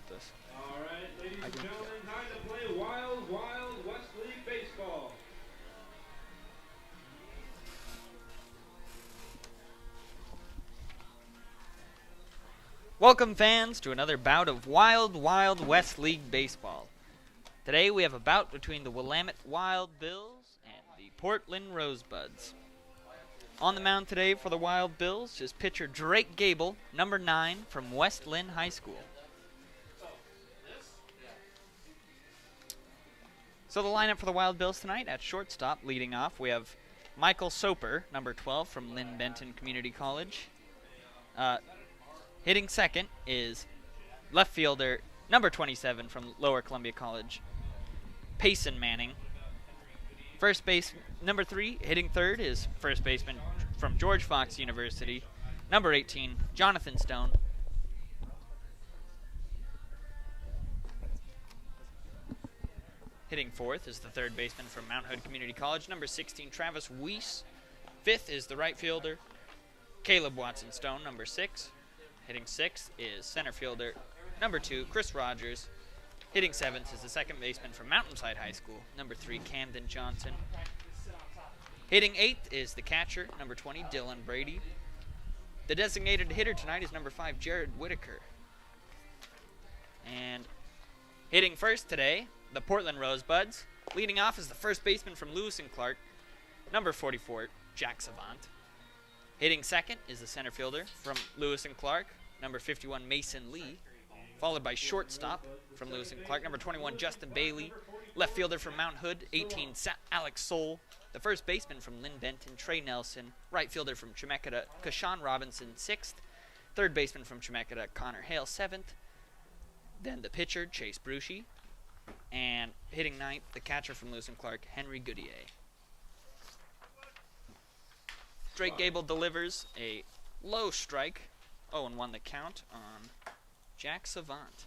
this. All right, ladies I and can- gentlemen, time to play Wild Wild West League Baseball. Welcome, fans, to another bout of Wild Wild West League Baseball. Today we have a bout between the Willamette Wild Bills and the Portland Rosebuds. On the mound today for the Wild Bills is pitcher Drake Gable, number 9 from West Lynn High School. So the lineup for the Wild Bills tonight: at shortstop, leading off, we have Michael Soper, number 12 from Lynn Benton Community College. Hitting second is left fielder number 27 from Lower Columbia College, Payson Manning. First base number 3, hitting third, is first baseman from George Fox University, number 18, Jonathan Stone. Hitting fourth is the third baseman from Mount Hood Community College, number 16, Travis Weiss. Fifth is the right fielder, Caleb Watson Stone, number 6. Hitting sixth is center fielder number 2, Chris Rogers. Hitting seventh is the second baseman from Mountainside High School, number 3, Camden Johnson. Hitting eighth is the catcher, number 20, Dylan Brady. The designated hitter tonight is number 5, Jared Whitaker. And hitting first today, the Portland Rosebuds. Leading off is the first baseman from Lewis and Clark, number 44, Jack Savant. Hitting second is the center fielder from Lewis and Clark, number 51, Mason Lee. Followed by shortstop from Lewis and Clark, number 21, Justin Bailey. Left fielder from Mount Hood, 18, Alex Soul. The first baseman from Lynn Benton, Trey Nelson. Right fielder from Chemeketa, Kashawn Robinson, 6th. Third baseman from Chemeketa, Connor Hale, 7th. Then the pitcher, Chase Brucey. And hitting ninth, the catcher from Lewis and Clark, Henry Goodyear. Drake Gable delivers a low strike, 0-1 the count on Jack Savant.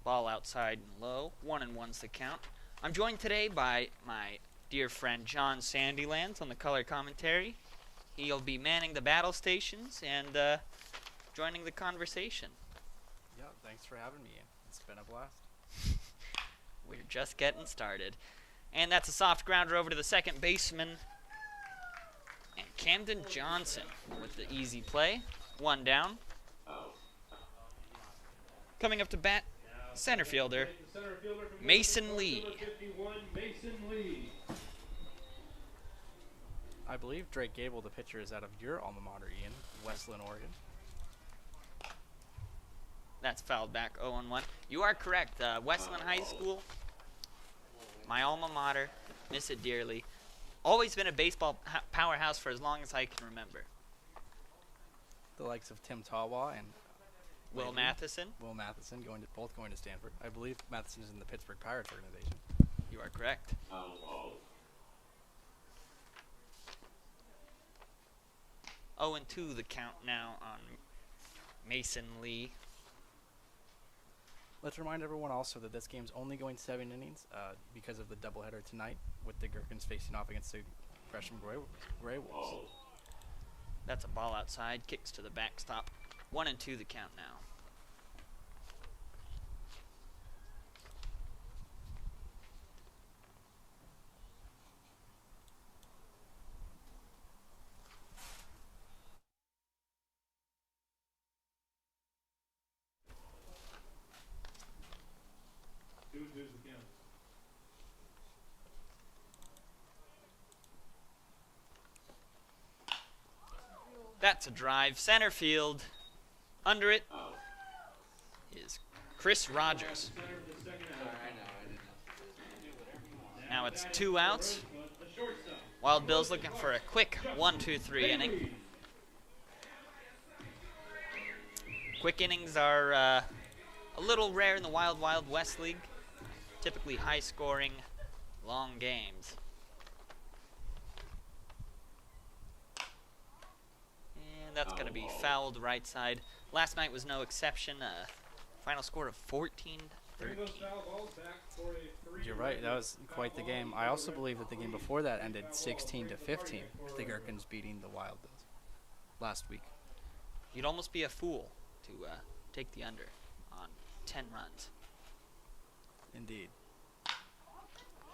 Ball outside and low, 1-1's the count. I'm joined today by my dear friend John Sandylands on the color commentary. He'll be manning the battle stations and joining the conversation. Yeah, thanks for having me. It's been a blast. We're just getting started. And that's a soft grounder over to the second baseman. And Camden Johnson with the easy play. 1 down. Coming up to bat, center fielder, Mason Lee. I believe Drake Gable, the pitcher, is out of your alma mater, Ian, West Lynn, Oregon. That's fouled back, 0-1. You are correct. Westland High School, my alma mater, miss it dearly. Always been a baseball powerhouse for as long as I can remember. The likes of Tim Tawa and Will Matheson. Will Matheson both going to Stanford. I believe Matheson is in the Pittsburgh Pirates organization. You are correct. 0-2 the count now on Mason Lee. Let's remind everyone also that this game's only going 7 innings because of the doubleheader tonight with the Gherkins facing off against the Gresham Grey Wolves. That's a ball outside, kicks to the backstop. 1-2 the count now. That's a drive, center field. Under it is Chris Rogers. Now it's 2 outs. Wild Bills looking for a quick 1-2-3 inning. Quick innings are a little rare in the Wild Wild West League. Typically high-scoring, long games. And that's going to be fouled right side. Last night was no exception. Final score of Bring those foul balls back for a 3. You're right. That was quite the game. I also believe that the game before that ended 16-15. The Gherkins beating the Wild Bills last week. You'd almost be a fool to take the under on 10 runs. Indeed.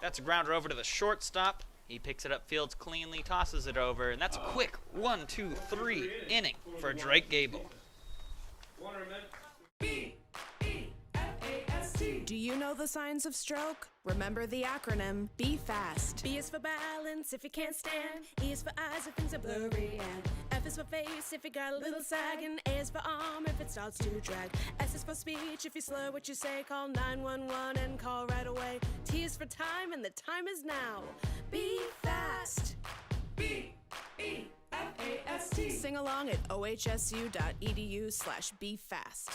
That's a grounder over to the shortstop. He picks it up, fields cleanly, tosses it over, and that's a quick 1-2-3 inning for Drake Gable. Do you know the signs of stroke? Remember the acronym Be Fast. B is for balance if you can't stand. E is for eyes if things are blurry. And F is for face if you got a little sag. And A is for arm if it starts to drag. S is for speech if you slur what you say. Call 911 and call right away. T is for time and the time is now. Be fast. B-E-F-A-S-T. Sing along at ohsu.edu/befast.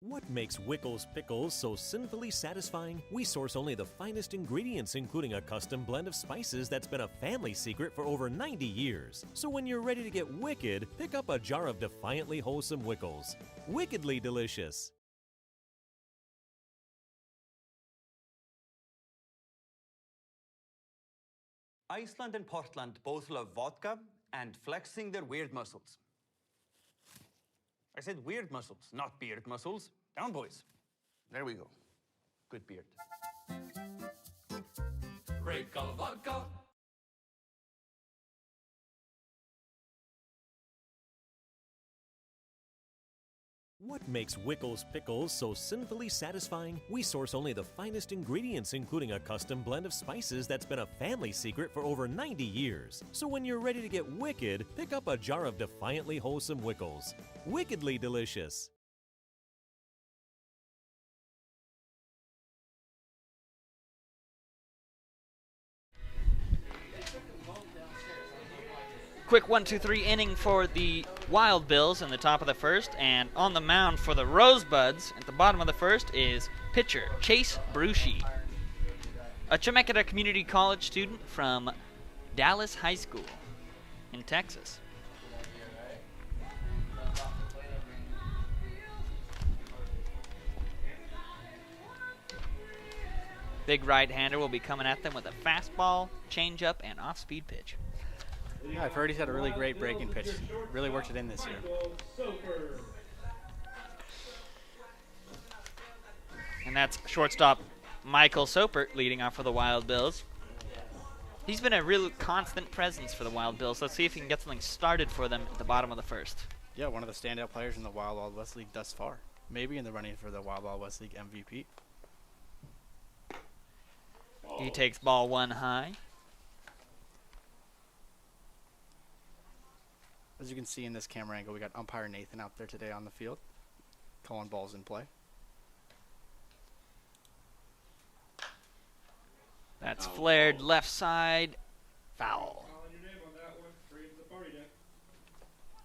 What makes Wickles Pickles so sinfully satisfying? We source only the finest ingredients, including a custom blend of spices that's been a family secret for over 90 years. So when you're ready to get wicked, pick up a jar of defiantly wholesome Wickles. Wickedly delicious. Iceland and Portland both love vodka and flexing their weird muscles. I said weird muscles, not beard muscles. Down, boys. There we go. Good beard. Break all vodka. What makes Wickles Pickles so sinfully satisfying? We source only the finest ingredients, including a custom blend of spices that's been a family secret for over 90 years. So when you're ready to get wicked, pick up a jar of defiantly wholesome Wickles. Wickedly delicious. Quick 1-2-3 inning for the Wild Bills in the top of the first, and on the mound for the Rosebuds at the bottom of the first is pitcher Chase Brucey, a Chemeketa Community College student from Dallas High School in Texas. Big right-hander will be coming at them with a fastball, changeup, and off-speed pitch. Yeah, I've heard he's had a really great breaking pitch. Really worked it in this year. And that's shortstop Michael Soper leading off for the Wild Bills. He's been a real constant presence for the Wild Bills. Let's see if he can get something started for them at the bottom of the first. Yeah, one of the standout players in the Wild Wild West League thus far. Maybe in the running for the Wild Wild West League MVP. He takes ball one high. As you can see in this camera angle, we got umpire Nathan out there today on the field, calling balls in play. That's flared left side, foul.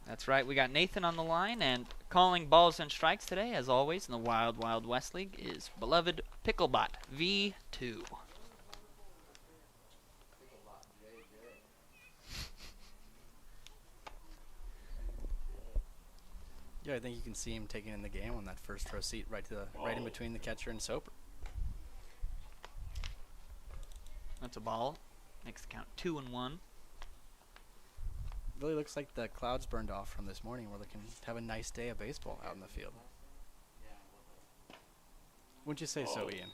That's right, we got Nathan on the line, and calling balls and strikes today, as always, in the Wild Wild West League, is beloved Picklebot V2. Yeah, I think you can see him taking in the game on that first row seat, right in between the catcher and Soper. That's a ball. Makes the count 2-1. Really looks like the clouds burned off from this morning. We're looking to have a nice day of baseball out in the field. Wouldn't you say so, Ian?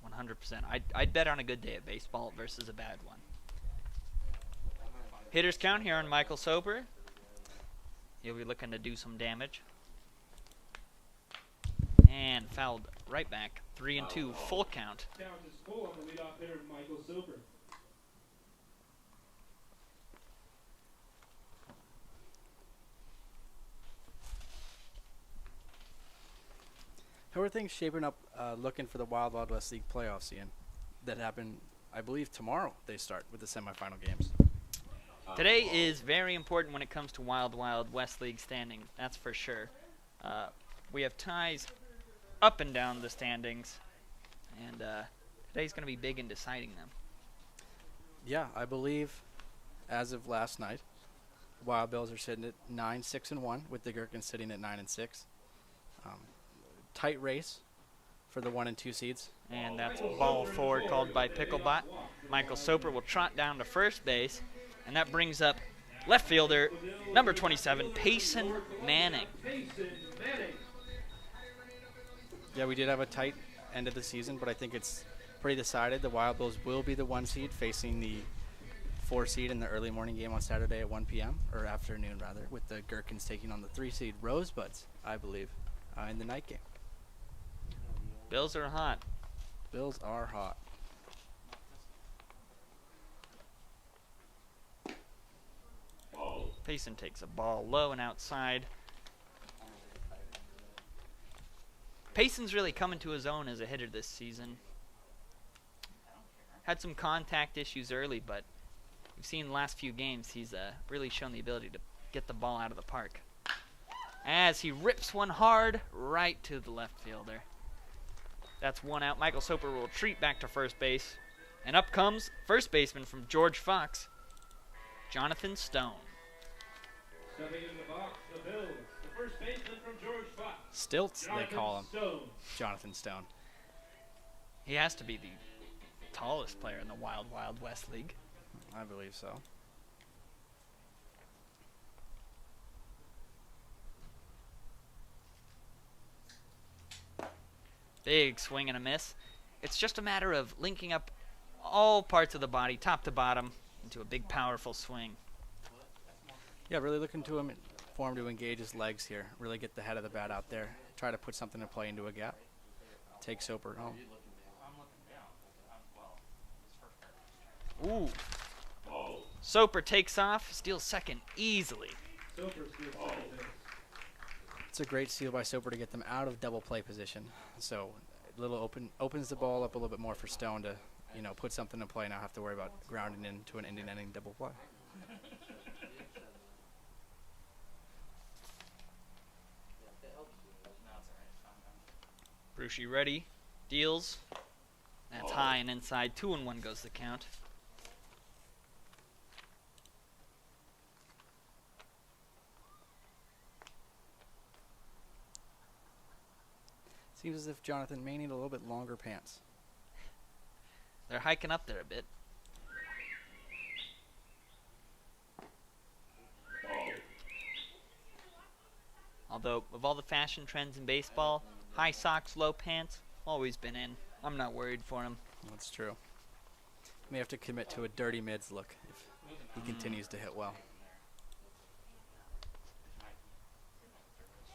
100%. I'd bet on a good day of baseball versus a bad one. Hitters count here on Michael Soper. He'll be looking to do some damage. And fouled right back. 3-2, full count. Count is full on the leadoff hitter, Michael Soper. How are things shaping up looking for the Wild Wild West League playoffs, Ian? That happen, I believe, tomorrow they start with the semifinal games. Today is very important when it comes to Wild Wild West League standings, that's for sure. We have ties up and down the standings, and today's going to be big in deciding them. Yeah, I believe, as of last night, Wild Bills are sitting at 9-6-1, with the Gherkins sitting at 9-6. Tight race for the 1 and 2 seeds. And that's ball 4 called by Picklebot. Michael Soper will trot down to first base, and that brings up left fielder, number 27, Payson Manning. Yeah, we did have a tight end of the season, but I think it's pretty decided. The Wild Bills will be the 1 seed facing the 4 seed in the early morning game on Saturday at 1 p.m., or afternoon rather, with the Gherkins taking on the 3 seed Rosebuds, I believe, in the night game. Bills are hot. Bills are hot. Payson takes a ball low and outside. Payson's really come into his own as a hitter this season. Had some contact issues early, but we've seen the last few games he's really shown the ability to get the ball out of the park. As he rips one hard right to the left fielder. That's 1 out. Michael Soper will retreat back to first base. And up comes first baseman from George Fox, Jonathan Stone. Stepping into the box, the Bills. The first baseman from George Fox. Stilts, they call him. Stone. Jonathan Stone. He has to be the tallest player in the Wild Wild West League. I believe so. Big swing and a miss. It's just a matter of linking up all parts of the body, top to bottom, into a big, powerful swing. Yeah, really looking for him to engage his legs here. Really get the head of the bat out there. Try to put something to play into a gap. Take Soper home. Ooh. Soper takes off, steals second easily. Soper steals second base. It's a great steal by Soper to get them out of double play position. So a little opens the ball up a little bit more for Stone to, put something in play, not have to worry about grounding into an ending double play. Brucey ready, deals. That's high and inside. 2-1 goes the count. Seems as if Jonathan may need a little bit longer pants. They're hiking up there a bit. Although, of all the fashion trends in baseball, high socks, low pants, always been in. I'm not worried for him. That's true. May have to commit to a dirty mids look if he continues to hit well.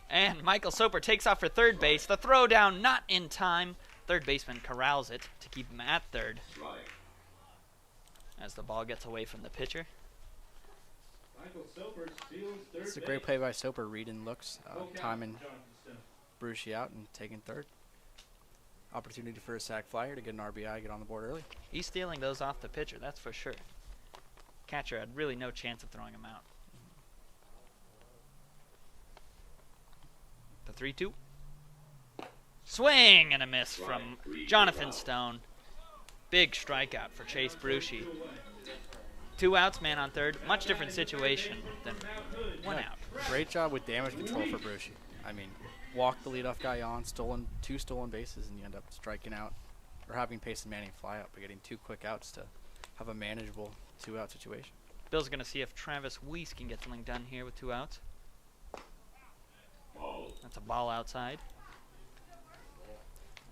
And Michael Soper takes off for third base. The throw down not in time. Third baseman corrals it to keep him at third. As the ball gets away from the pitcher. Michael Soper steals third It's a base. great play by Soper, reading looks, Full count, timing Jonathan Stone. Brucey out and taking third. Opportunity for a sac flyer to get an RBI, get on the board early. He's stealing those off the pitcher, that's for sure. Catcher had really no chance of throwing him out. The 3-2. Swing and a miss from Jonathan Stone. Big strikeout for Chase Brucey. 2 outs, man on third. Much different situation than 1 out. Great job with damage control for Brucey. I mean, walked the leadoff guy on, 2 stolen bases, and you end up striking out, or having Payson Manning fly out, but getting 2 quick outs to have a manageable 2-out situation. Bill's going to see if Travis Weiss can get something done here with 2 outs. That's a ball outside.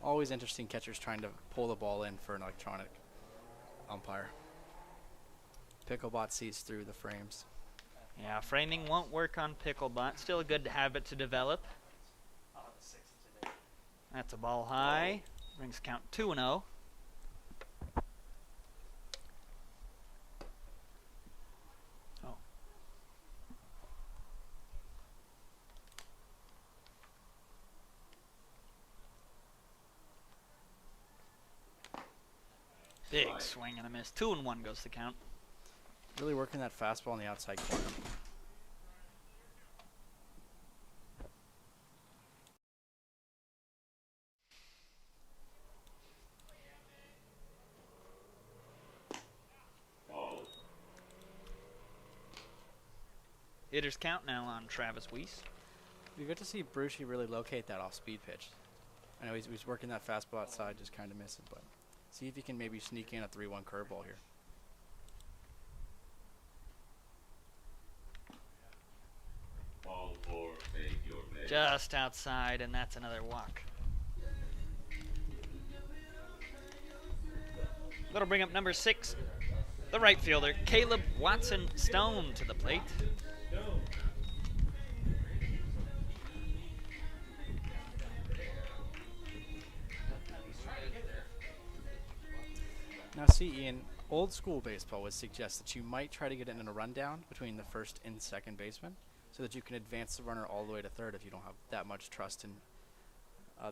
Always interesting catchers trying to pull the ball in for an electronic umpire. Picklebot sees through the frames. Yeah, framing won't work on Picklebot. Still a good habit to develop. That's a ball high. Brings count 2-0. Oh. Big swing and a miss. 2-1 goes the count. Really working that fastball on the outside corner. Hitters count now on Travis Weiss. We get to see Brucey really locate that off-speed pitch. I know he's working that fastball outside, just kind of missing, but see if he can maybe sneak in a 3-1 curveball here. Ball 4, make your play. Just outside, and that's another walk. That'll bring up number 6, the right fielder, Caleb Watson Stone, to the plate. Now see, Ian, old school baseball would suggest that you might try to get it in a rundown between the first and second baseman so that you can advance the runner all the way to third if you don't have that much trust in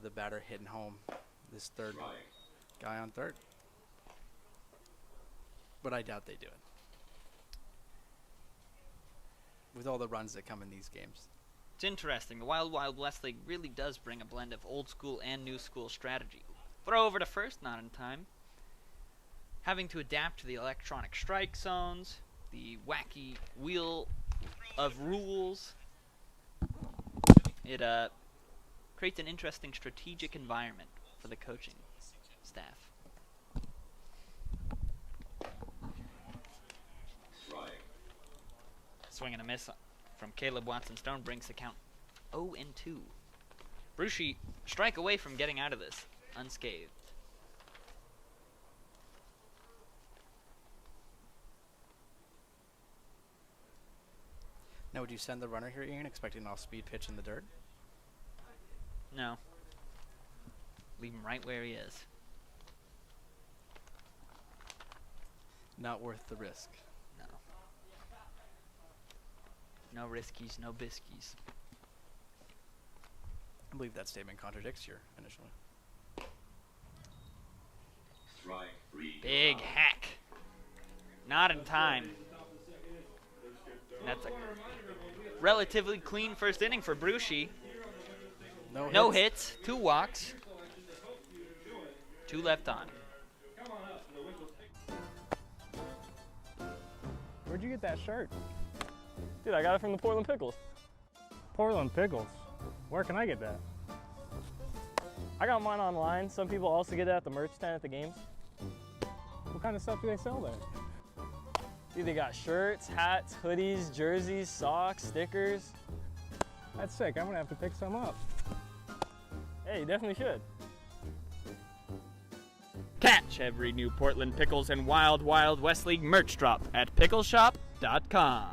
the batter hitting home this third guy on third. But I doubt they do it with all the runs that come in these games. It's interesting. The Wild Wild West League really does bring a blend of old school and new school strategy. Throw over to first, not in time. Having to adapt to the electronic strike zones, the wacky wheel of rules. It creates an interesting strategic environment for the coaching staff. Swing and a miss from Caleb Watson Stone brings the count 0-2. Brucey strike away from getting out of this unscathed. Now, would you send the runner here, Ian, expecting an off-speed pitch in the dirt? No. Leave him right where he is. Not worth the risk. No. No riskies, no biskies. I believe that statement contradicts your initial. Strike 3. Big hack. Not in time. And that's a relatively clean first inning for Brucey. No hits, 2 walks, 2 left on. Where'd you get that shirt? Dude, I got it from the Portland Pickles. Portland Pickles? Where can I get that? I got mine online. Some people also get it at the merch tent at the games. What kind of stuff do they sell there? Dude, they got shirts, hats, hoodies, jerseys, socks, stickers. That's sick. I'm gonna have to pick some up. Hey, you definitely should. Catch every new Portland Pickles and Wild Wild West League merch drop at pickleshop.com.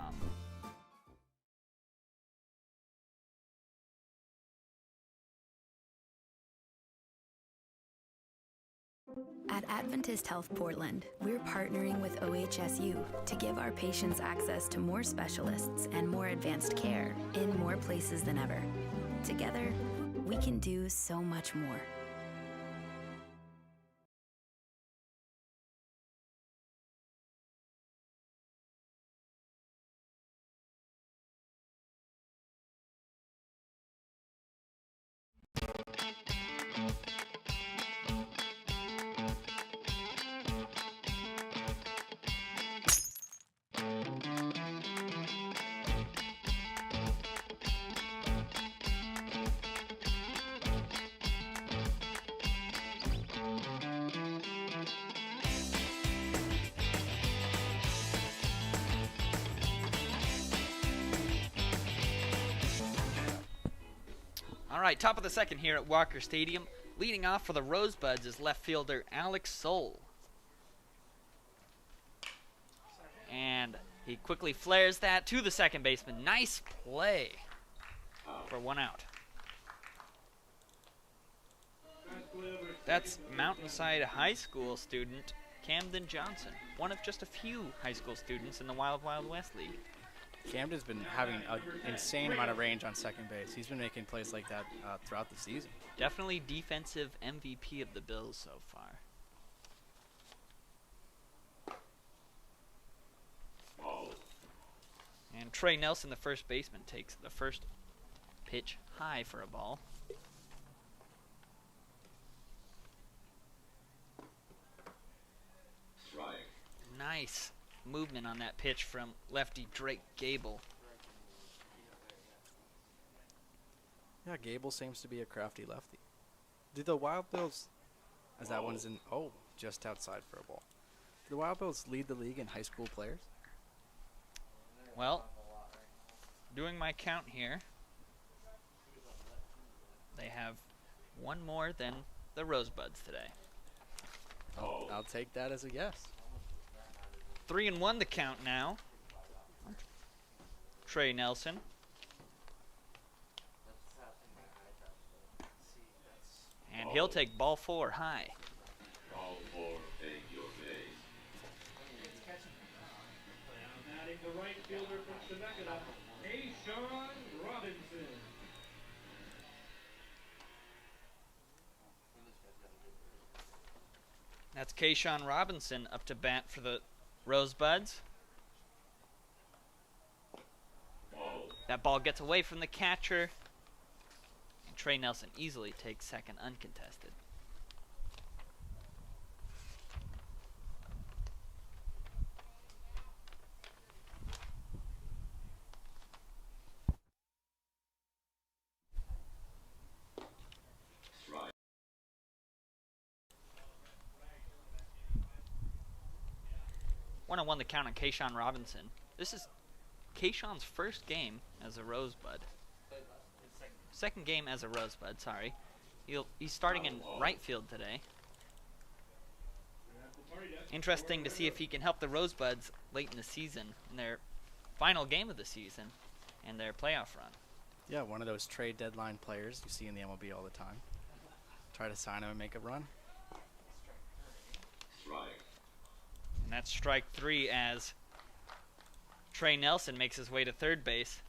At Adventist Health Portland, we're partnering with OHSU to give our patients access to more specialists and more advanced care in more places than ever. Together, we can do so much more. All right, top of the second here at Walker Stadium. Leading off for the Rosebuds is left fielder Alex Soul. And he quickly flares that to the second baseman. Nice play for 1 out. That's Mountainside High School student Camden Johnson, one of just a few high school students in the Wild Wild West League. Camden's been having an insane amount of range on second base. He's been making plays like that throughout the season. Definitely defensive MVP of the Bills so far. And Trey Nelson, the first baseman, takes the first pitch high for a ball. Nice movement on that pitch from lefty Drake Gable. Yeah, Gable seems to be a crafty lefty. Do the Wild Bills, as that one's in, just outside for a ball. Do the Wild Bills lead the league in high school players? Well, doing my count here, they have one more than the Rosebuds today. I'll take that as a yes. 3-1 the count now. Trey Nelson. And he'll take ball 4 high. Ball 4, take your base. Batting the right fielder from Temecula, Kayshawn Robinson. That's Kayshawn Robinson up to bat for the Rosebuds. That ball gets away from the catcher. And Trey Nelson easily takes second uncontested. Strike. 1-1 the count on Kayshawn Robinson. This is Kayshawn's first game as a Rosebud. Second game as a Rosebud, sorry. He's starting in right field today. Interesting to see if he can help the Rosebuds late in the season, in their final game of the season, and their playoff run. Yeah, one of those trade deadline players you see in the MLB all the time. Try to sign him and make a run. Strike. And that's strike 3 as Trey Nelson makes his way to third base.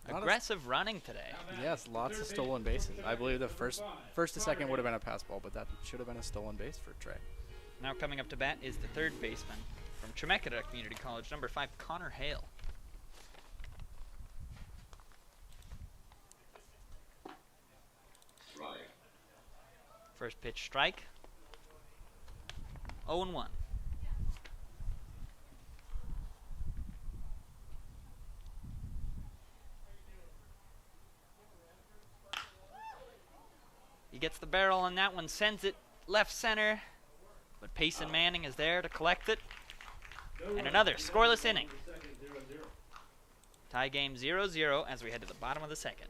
Aggressive running today. Yes, lots of stolen bases. I believe the first to second would have been a pass ball, but that should have been a stolen base for Trey. Now coming up to bat is the third baseman from Temecula Community College, number 5, Connor Hale. Strike. First pitch strike. 0-1. He gets the barrel on that one, sends it left center, but Payson Manning is there to collect it. And another scoreless inning. Tie game 0-0 as we head to the bottom of the second.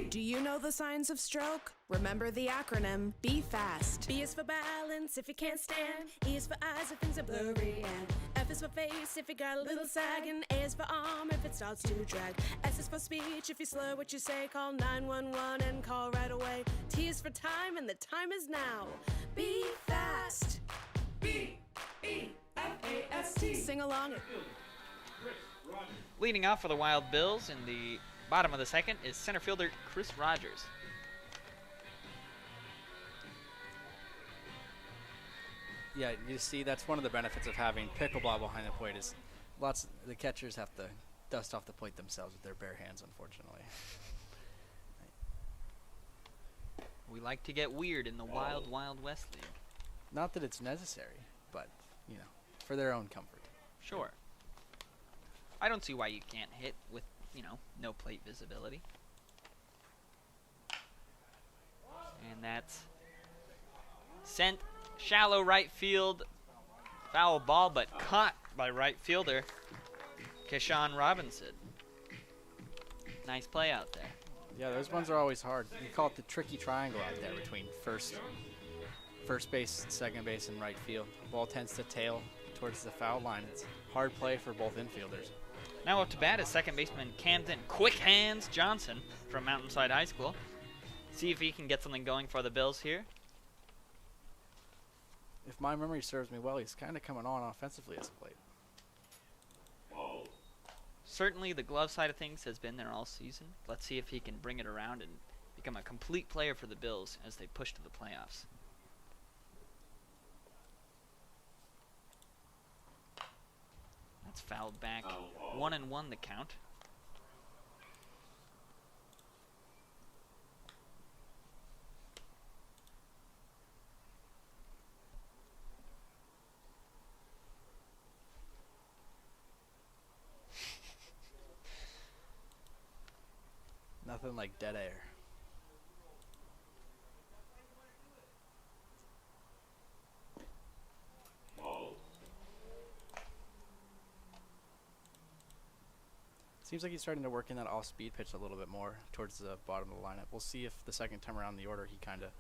Do you know the signs of stroke? Remember the acronym B FAST. B is for balance if you can't stand. E is for eyes if things are blurry. And F is for face if you got a little sag. And A is for arm if it starts to drag. S is for speech if you slur what you say. Call 911 and call right away. T is for time and the time is now. Be fast. B-E-F-A-S-T. Sing along. Leading off for the Wild Bills in the bottom of the second is center fielder Chris Rogers. Yeah, you see, that's one of the benefits of having pickleball behind the plate is the catchers have to dust off the plate themselves with their bare hands, unfortunately. We like to get weird in the Wild West League. Not that it's necessary, but, for their own comfort. Sure. I don't see why you can't hit with, no plate visibility. And that's sent shallow right field. Foul ball, but caught by right fielder Keshawn Robinson. Nice play out there. Yeah, those ones are always hard. We call it the tricky triangle out there between first base, second base, and right field. The ball tends to tail towards the foul line. It's hard play for both infielders. Now up to bat is second baseman Camden Quick Hands Johnson from Mountainside High School. See if he can get something going for the Bills here. If my memory serves me well, he's kind of coming on offensively as of late. Certainly the glove side of things has been there all season. Let's see if he can bring it around and become a complete player for the Bills as they push to the playoffs. That's fouled back. 1-1 the count. Nothing like dead air. Seems like he's starting to work in that off-speed pitch a little bit more towards the bottom of the lineup. We'll see if the second time around the order he kind of,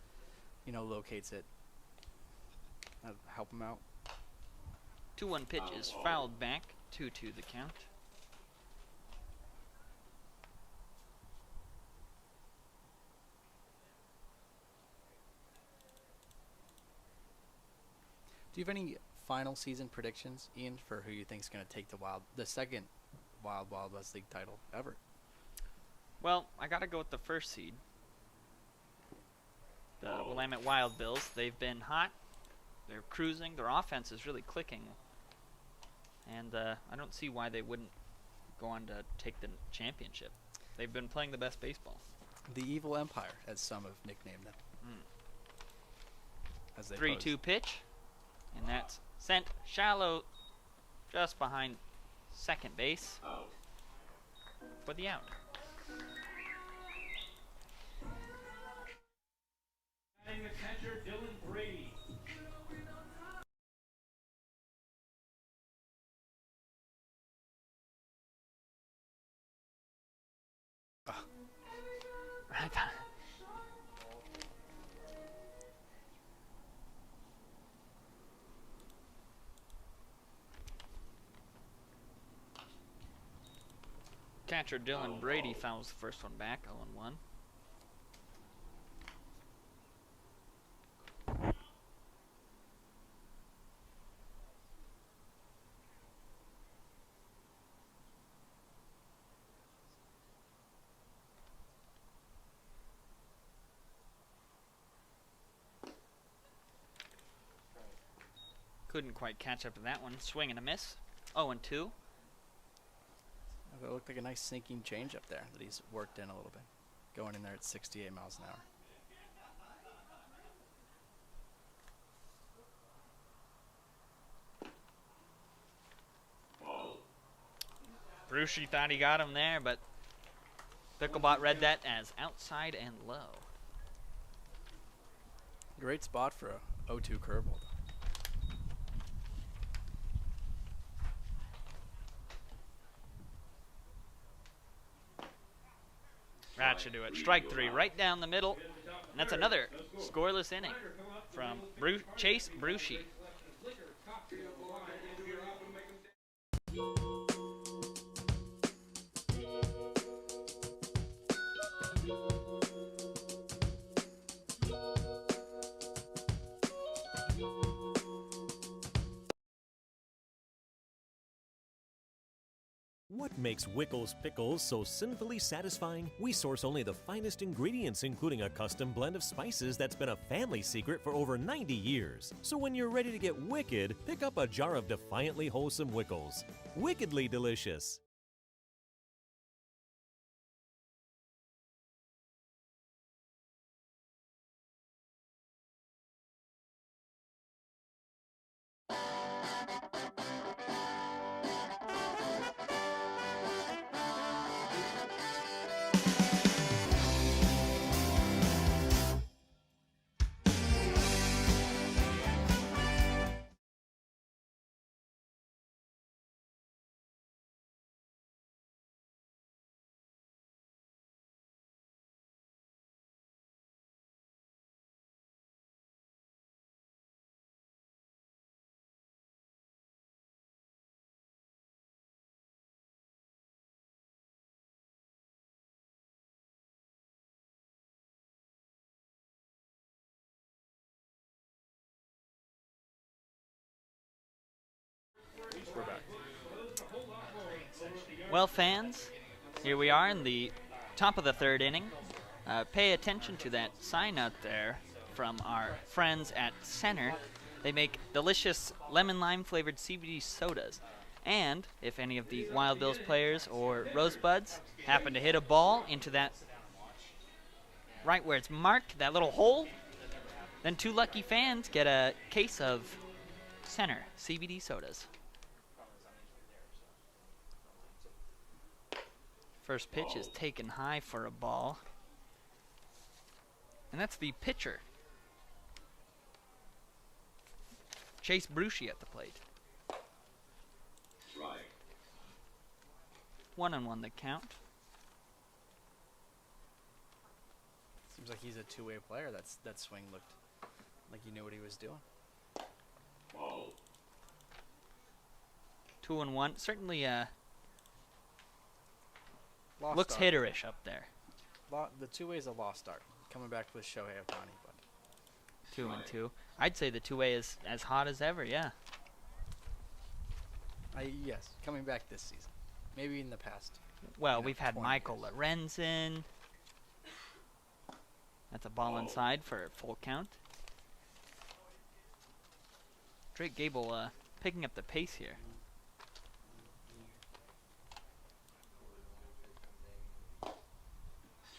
locates it. That'll help him out. 2-1 pitch is fouled back. 2-2 the count. Do you have any final season predictions, Ian, for who you think is going to take the second Wild West League title ever? Well, I got to go with the first seed. The Willamette Wild Bills. They've been hot. They're cruising. Their offense is really clicking. And I don't see why they wouldn't go on to take the championship. They've been playing the best baseball. The Evil Empire, as some have nicknamed them. 3-2 pitch. And that's sent shallow just behind second base for the out. Batting the catcher, Dylan Brady. Right. Catcher Dylan Brady fouls the first one back, 0-1. Couldn't quite catch up to that one. Swing and a miss. 0-2. It looked like a nice sinking change up there that he's worked in a little bit. Going in there at 68 miles an hour. Brucey thought he got him there, but Picklebot read that as outside and low. Great spot for a 0-2 curveball. That should do it. Strike three right down the middle. And that's another scoreless inning from Chase Brucey. What makes Wickles Pickles so sinfully satisfying? We source only the finest ingredients, including a custom blend of spices that's been a family secret for over 90 years. So when you're ready to get wicked, pick up a jar of defiantly wholesome Wickles. Wickedly delicious. We're back. Well, fans, here we are in the top of the third inning. Pay attention to that sign out there from our friends at Center. They make delicious lemon lime flavored CBD sodas. And if any of the Wild Bills players or Rosebuds happen to hit a ball into that right where it's marked, that little hole, then 2 lucky fans get a case of Center CBD sodas. First pitch is taken high for a ball. And that's the pitcher, Chase Brucey, at the plate. 1-1 the count. Seems like he's a two-way player. That swing looked like he knew what he was doing. 2-1. Certainly Lost looks start. hitterish up there. The two-way is a lost start. Coming back with Shohei Ohtani, but 2-2. I'd say the two-way is as hot as ever, yeah. yes, coming back this season. Maybe in the past. Well, we've had 20 Michael years. Lorenzen. That's a ball inside for a full count. Drake Gable picking up the pace here.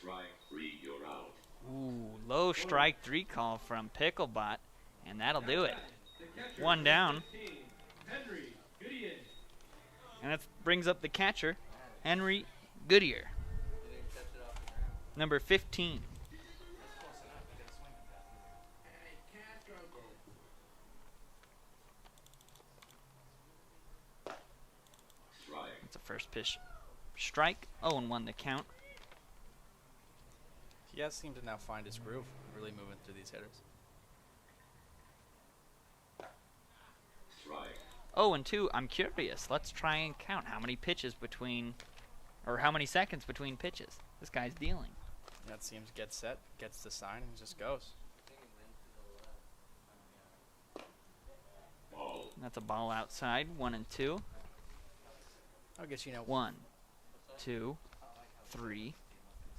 Strike 3, you're out. Ooh, low strike 3 call from Picklebot, and that'll do it. 1 down. Henry Goodyear. And that brings up the catcher, Henry Goodyear. Number 15. That's a first pitch strike. 0-1 the count. He has seemed to now find his groove, really moving through these hitters. 0-2. I'm curious. Let's try and count how many pitches between, or how many seconds between pitches this guy's dealing. That seems gets set, gets the sign, and just goes. That's a ball outside. 1-2. I guess 1, 2, 3,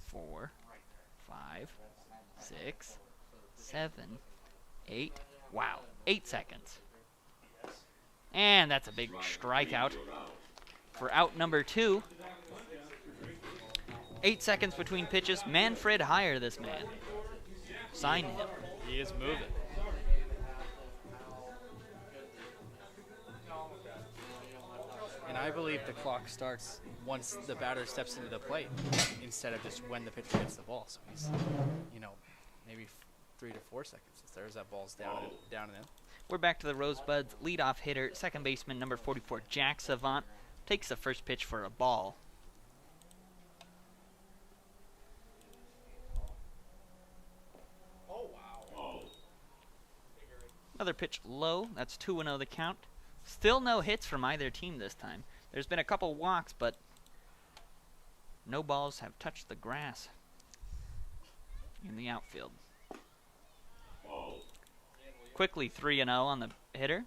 4, 5, 6, 7, 8. Wow, 8 seconds. And that's a big strikeout for out number 2. 8 seconds between pitches. Manfred hire this man. Sign him. He is moving. And I believe the clock starts once the batter steps into the plate instead of just when the pitcher hits the ball. So he's, maybe 3 to 4 seconds since there's that ball's down and in. We're back to the Rosebuds. Leadoff hitter, second baseman, number 44, Jack Savant, takes the first pitch for a ball. Another pitch low. That's 2-0 the count. Still no hits from either team this time. There's been a couple walks, but no balls have touched the grass in the outfield. Quickly 3-0 on the hitter.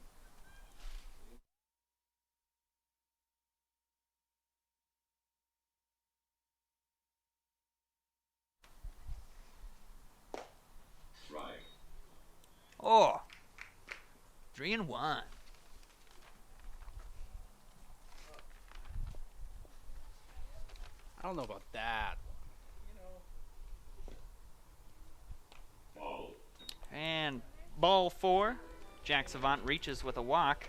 Oh, 3-1. I don't know about that. And ball 4. Jack Savant reaches with a walk.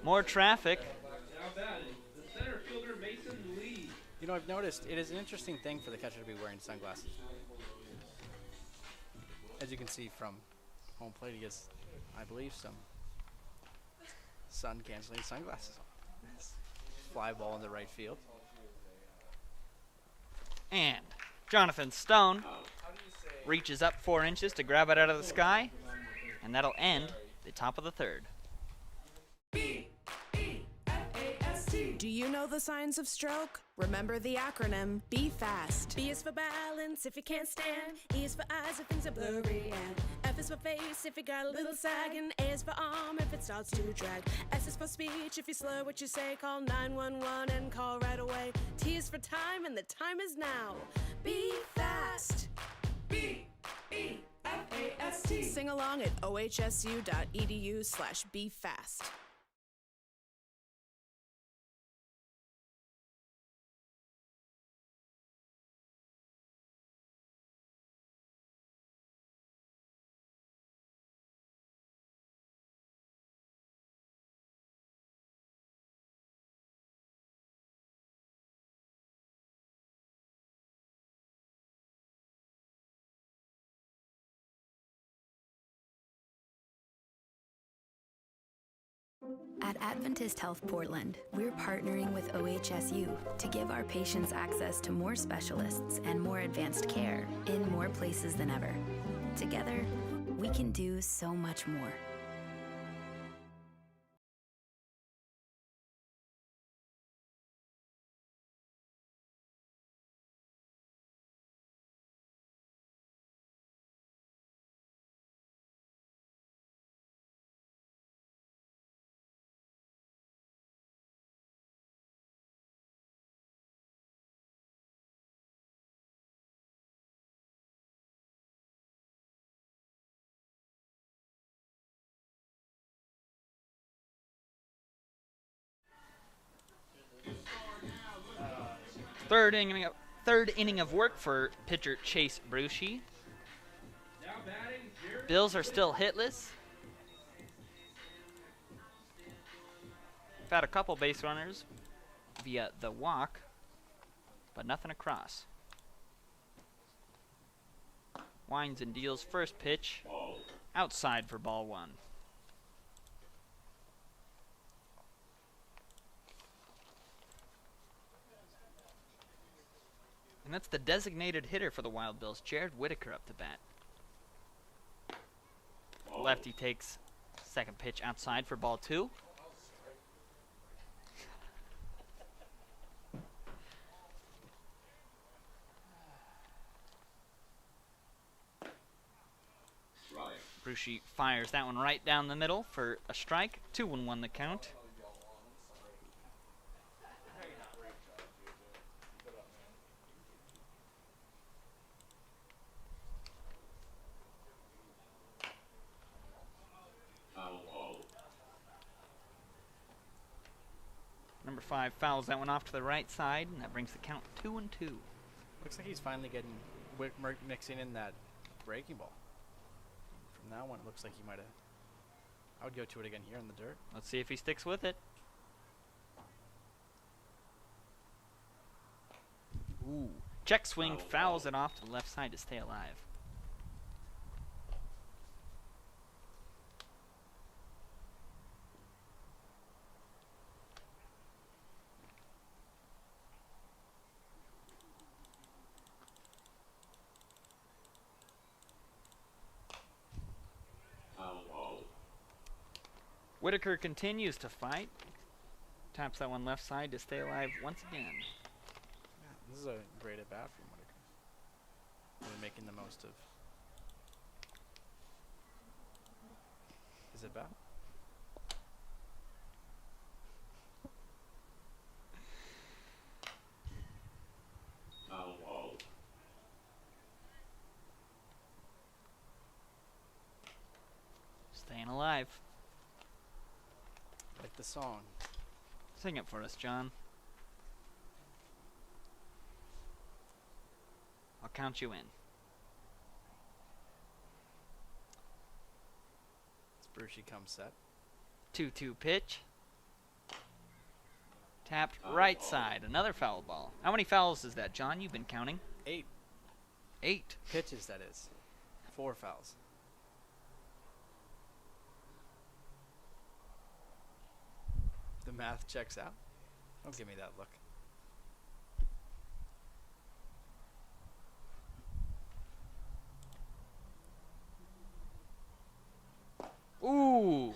More traffic. Now batting, the center fielder Mason Lee. I've noticed it is an interesting thing for the catcher to be wearing sunglasses. As you can see from home plate, he has, I believe, some sun-canceling sunglasses on. Fly ball in the right field. And Jonathan Stone reaches up 4 inches to grab it out of the sky, and that'll end the top of the third. B-E-F-A-S-T. Do you know the signs of stroke? Remember the acronym Be Fast. B is for balance if you can't stand. E is for eyes if things are blurry. And F is for face if you got a little sag. And A is for arm if it starts to drag. S is for speech if you slur what you say. Call 911 and call right away. T is for time and the time is now. Be fast. B-E-F-A-S-T. Sing along at ohsu.edu/befast. At Adventist Health Portland, we're partnering with OHSU to give our patients access to more specialists and more advanced care in more places than ever. Together, we can do so much more. Third inning of work for pitcher Chase Brucey. Now batting, Jared. Bills are still hitless. We've had a couple base runners via the walk, but nothing across. Winds and deals first pitch. Outside for ball one. And that's the designated hitter for the Wild Bills, Jared Whitaker, up to bat. Lefty takes second pitch outside for ball two. Brucey fires that one right down the middle for a strike. 2-1 the count. Number 5 fouls that one off to the right side, and that brings the count 2-2. Looks like he's finally getting mixing in that breaking ball. From that one, it looks like he might have. I would go to it again here in the dirt. Let's see if he sticks with it. Ooh. Check swing, fouls it off to the left side to stay alive. Whitaker continues to fight. Taps that one left side to stay alive once again. Yeah, this is a great at bat from Whitaker. Really making the most of his at bat. Staying alive. Like the song. Sing it for us, John. I'll count you in. Brucey comes set. 2-2 pitch. Tapped right side. Another foul ball. How many fouls is that, John? You've been counting. 8. 8. Pitches, that is. 4 fouls. The math checks out. Don't give me that look. Ooh.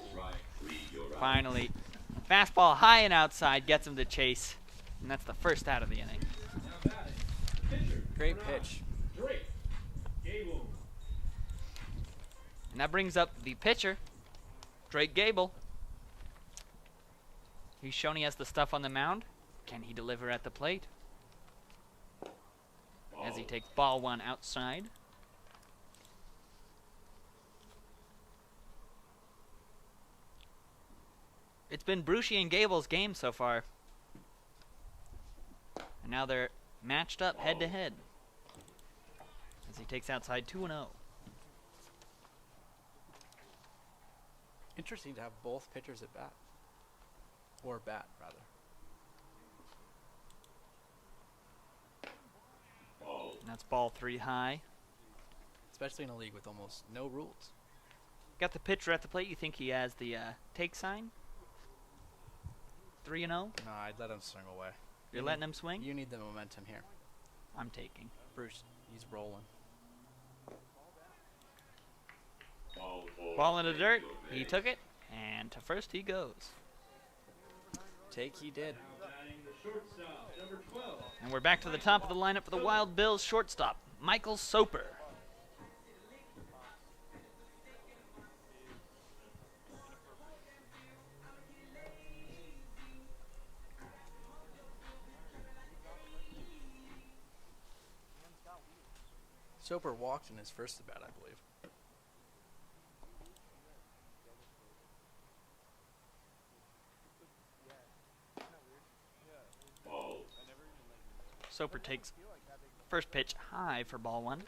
Finally Fastball high and outside gets him to chase, and that's the first out of the inning. Great pitch. Drake Gable. And that brings up the pitcher, Drake Gable. He's shown he has the stuff on the mound. Can he deliver at the plate? As he takes ball one outside. It's been Brucey and Gable's game so far. And now they're matched up head to head. As he takes outside 2-0. Interesting to have both pitchers at bat. Or bat, rather. And that's ball 3 high. Especially in a league with almost no rules. Got the pitcher at the plate. You think he has the take sign? 3-0? No, I'd let him swing away. You're letting him swing? You need the momentum here. I'm taking. Bruce, he's rolling. Ball in the dirt. He took it. And to first he goes. Take he did. Batting the shortstop, number 12. And we're back to the top of the lineup for the Wild Bills shortstop, Michael Soper. Soper walked in his first at bat, I believe. Soper takes first pitch high for ball 1.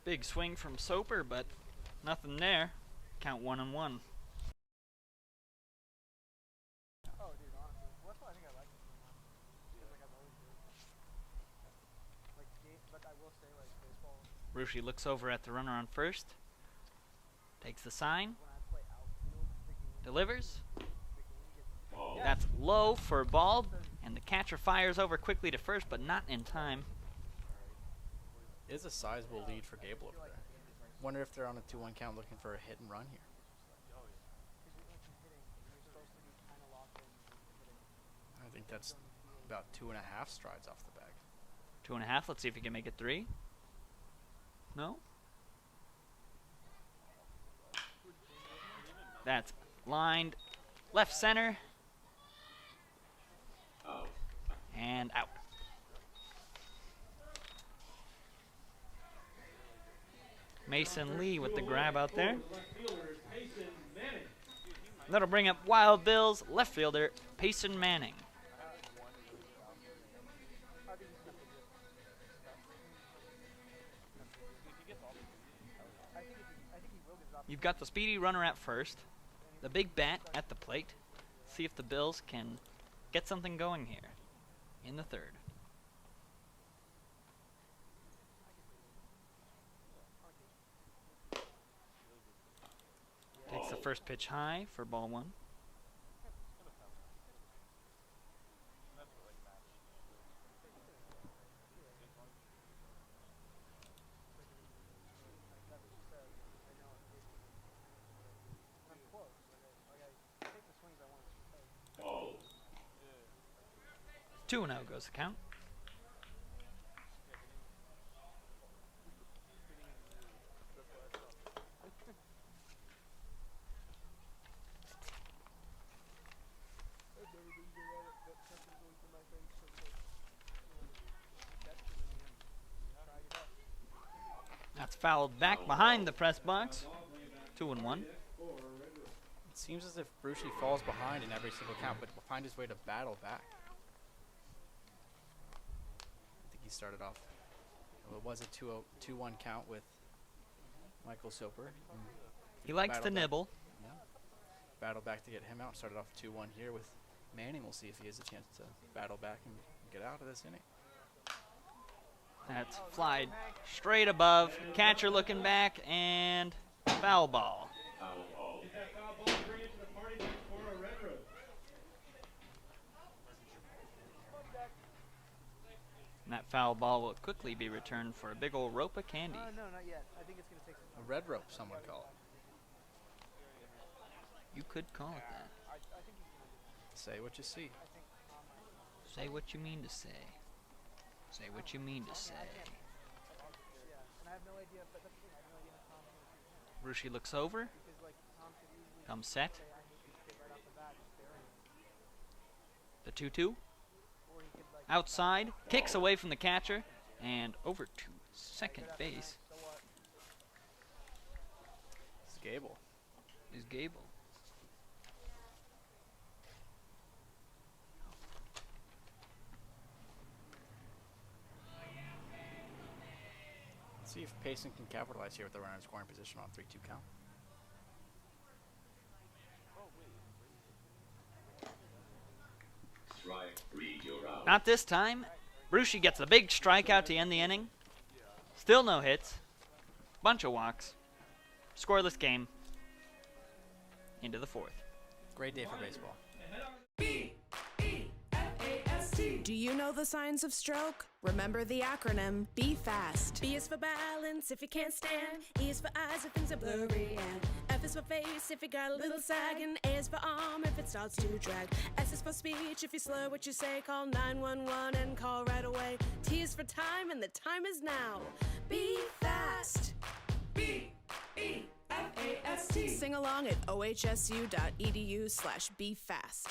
Big swing from Soper, but nothing there. Count 1-1. Rushi looks over at the runner on first. Takes the sign. Delivers. That's low for a ball, and the catcher fires over quickly to first, but not in time. Is a sizable lead for Gable over there. Wonder if they're on a 2-1 count looking for a hit and run here. I think that's about 2.5 strides off the bag. 2.5. Let's see if he can make it 3. No? That's lined left center. And out. Mason Lee with the grab out there. That'll bring up Wild Bills left fielder Payson Manning. You've got the speedy runner at first, the big bat at the plate. See if the Bills can get something going here in the third. Takes the first pitch high for ball 1. Two and out goes the count. That's fouled back behind the press box. 2-1. It seems as if Brucey falls behind in every single count, but will find his way to battle back. I think he started off. Well, it was a 2-1 count with Michael Soper. He likes to nibble. Yeah. Battle back to get him out. Started off 2-1 here with Manning. We'll see if he has a chance to battle back and get out of this inning. That's flied straight above. Catcher looking back, and foul ball. Foul ball. If that foul ball bring it to the party bench for a red rose. And that foul ball will quickly be returned for a big old rope of candy. No, not yet. I think it's going to take some time. A red rope, someone call it. You could call it that. Say what you see. Say what you mean to say. Say what you mean to say. Rushi looks over. Comes set. The 2-2. Outside. Kicks away from the catcher. And over to second base It's Gable. is Gable. Let's see if Payson can capitalize here with the runner in scoring position on 3-2 count. Strike. Read your out. Not this time. Rushi gets a big strikeout to end the inning. Still no hits. Bunch of walks. Scoreless game. Into the fourth. Great day for baseball. Do you know the signs of stroke? Remember the acronym Be Fast. B is for balance if you can't stand. E is for eyes if things are blurry. And F is for face if you got a little sag. And A is for arm if it starts to drag. S is for speech if you slur what you say. Call 911 and call right away. T is for time and the time is now. Be fast. B-E-F-A-S-T. Sing along at ohsu.edu/befast.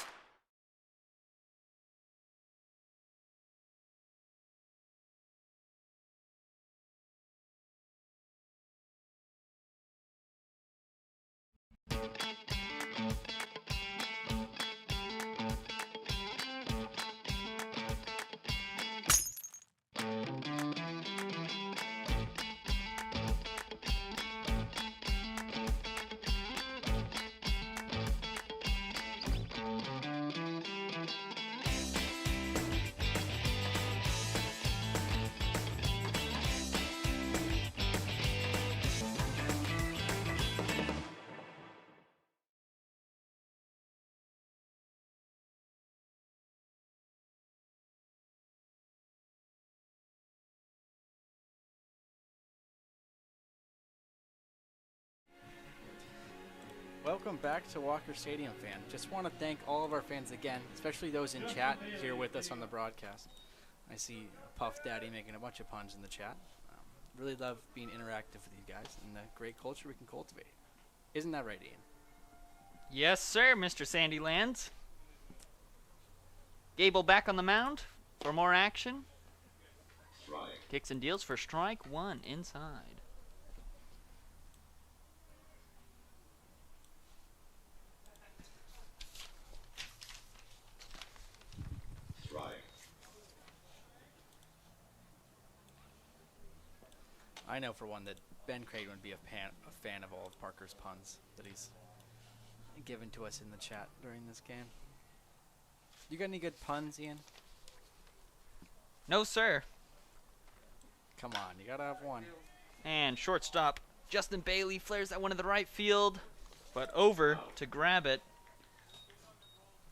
Welcome back to Walker Stadium, fan. Just want to thank all of our fans again, especially those in chat here with us on the broadcast. I see Puff Daddy making a bunch of puns in the chat. Really love being interactive with you guys and the great culture we can cultivate. Isn't that right, Ian? Yes, sir, Mr. Sandylands. Gable back on the mound for more action. Strike. Kicks and deals for strike one inside. Strike. I know for one that Ben Craig would be a fan of all of Parker's puns that he's given to us in the chat during this game. You got any good puns, Ian? No, sir. Come on, you gotta have one. And shortstop Justin Bailey flares that one to the right field, but over to grab it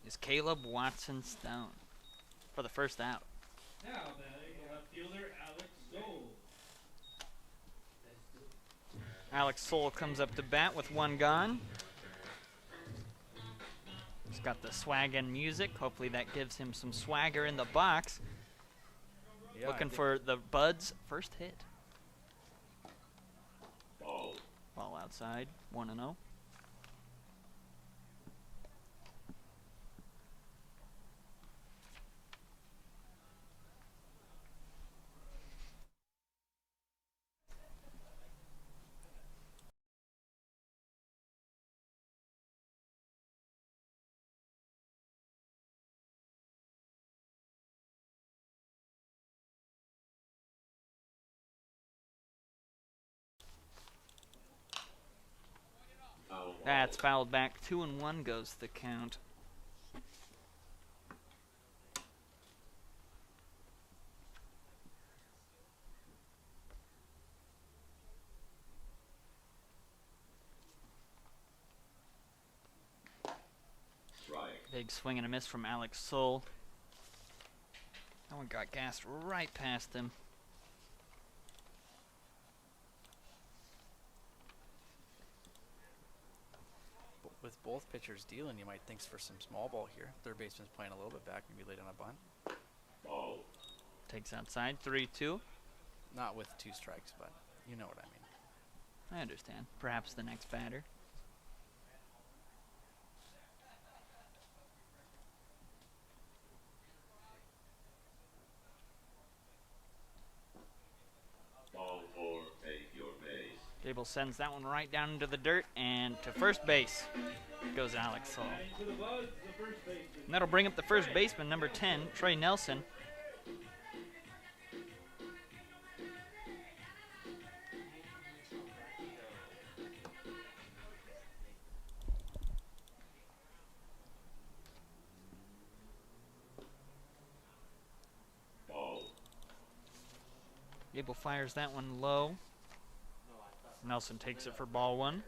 is Caleb Watson Stone for the first out. Now batting the left fielder, Alex Zoll. Alex Soul comes up to bat with one gone. He's got the swag and music. Hopefully that gives him some swagger in the box. Yeah, Looking for the Buds' first hit. Ball. Ball outside, 1-0. Foul ball. That's fouled back. 2-1 goes the count. Big swing and a miss from Alex Soul. That one got gassed right past him. With both pitchers dealing, you might think for some small ball here. Third baseman's playing a little bit back, maybe late on a bunt. Ball. Takes outside, 3-2. Not with 2 strikes, but you know what I mean. I understand. Perhaps the next batter. Ball 4, take your base. Gable sends that one right down into the dirt, and to first base goes Alex Soul. To the Buds, the first baseman. And that'll bring up the first baseman, number 10, Trey Nelson. Ball. Gable fires that one low. Nelson takes it for ball 1.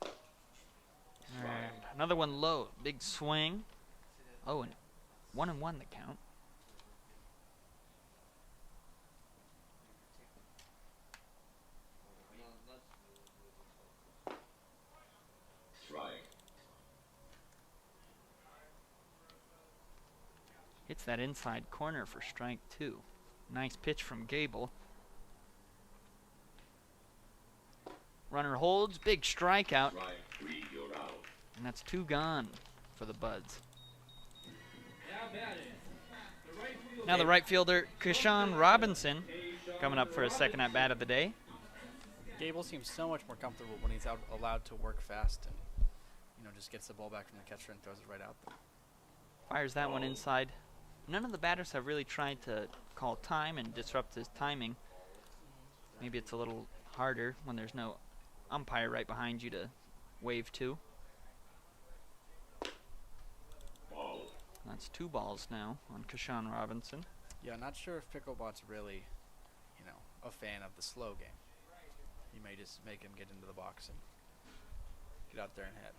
And another one low. Big swing. Oh, and 1-1 the count. Strike. Hits that inside corner for strike 2. Nice pitch from Gable. Runner holds, big strikeout, Strike 3, you're out. and that's 2 gone for the Buds. Now batting. The right fielder. Now the right fielder, Kashawn Robinson, coming up for his second at bat of the day. Gable seems so much more comfortable when he's allowed to work fast and, just gets the ball back from the catcher and throws it right out there. Fires that one inside. None of the batters have really tried to call time and disrupt his timing. Maybe it's a little harder when there's no umpire right behind you to wave to. Ball. That's 2 balls now on Kashawn Robinson. Yeah, not sure if Picklebot's really, a fan of the slow game. You may just make him get into the box and get out there and hit.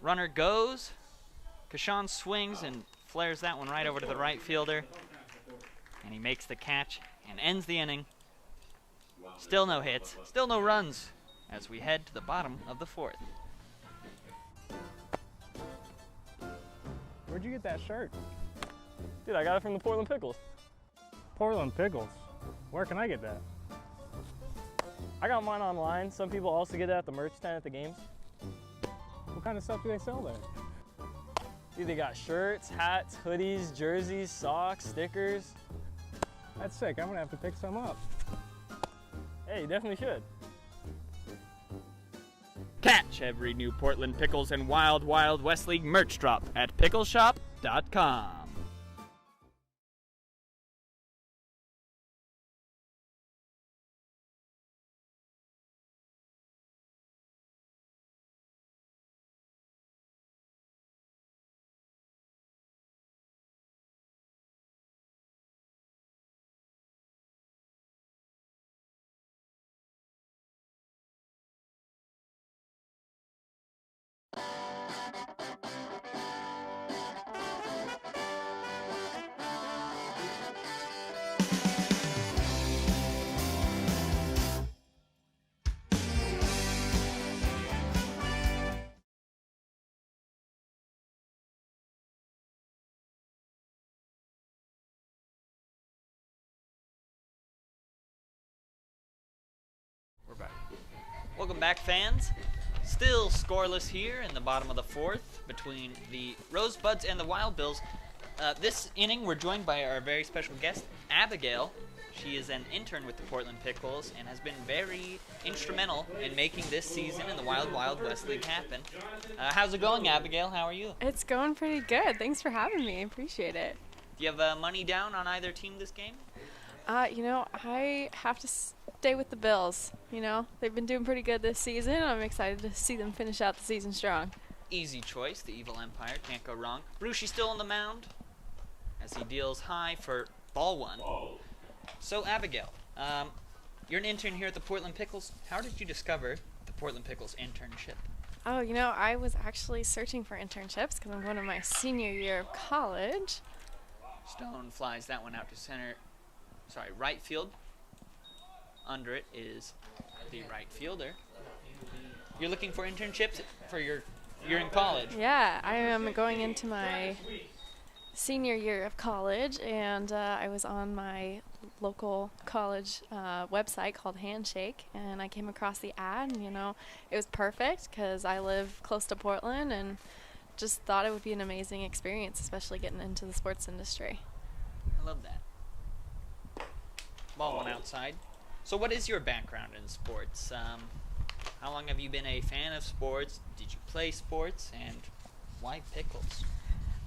Runner goes. Kashawn swings and flares that one right over to the right fielder. And he makes the catch and ends the inning. Still no hits, still no runs as we head to the bottom of the 4th. Where'd you get that shirt? Dude, I got it from the Portland Pickles. Portland Pickles? Where can I get that? I got mine online. Some people also get it at the merch stand at the games. What kind of stuff do they sell there? Dude, they got shirts, hats, hoodies, jerseys, socks, stickers. That's sick. I'm gonna have to pick some up. Hey, you definitely should. Catch every new Portland Pickles and Wild Wild West League merch drop at pickleshop.com. We're back. Welcome back, fans. Still scoreless here in the bottom of the 4th between the Rosebuds and the Wild Bills. This inning, we're joined by our very special guest, Abigail. She is an intern with the Portland Pickles and has been very instrumental in making this season in the Wild Wild West League happen. How's it going, Abigail? How are you? It's going pretty good. Thanks for having me. I appreciate it. Do you have money down on either team this game? I have to stay with the Bills. They've been doing pretty good this season. I'm excited to see them finish out the season strong. Easy choice, the Evil Empire. Can't go wrong. Brucey still on the mound as he deals high for ball 1. Ball. So, Abigail, you're an intern here at the Portland Pickles. How did you discover the Portland Pickles internship? Oh, I was actually searching for internships because I'm going to my senior year of college. Stone flies that one out to right field. Under it is the right fielder. You're looking for internships for you're in college. Yeah, I am going into my senior year of college, and I was on my local college website called Handshake, and I came across the ad, and it was perfect because I live close to Portland and just thought it would be an amazing experience, especially getting into the sports industry. I love that. Ball went outside. So what is your background in sports? How long have you been a fan of sports? Did you play sports? And why Pickles?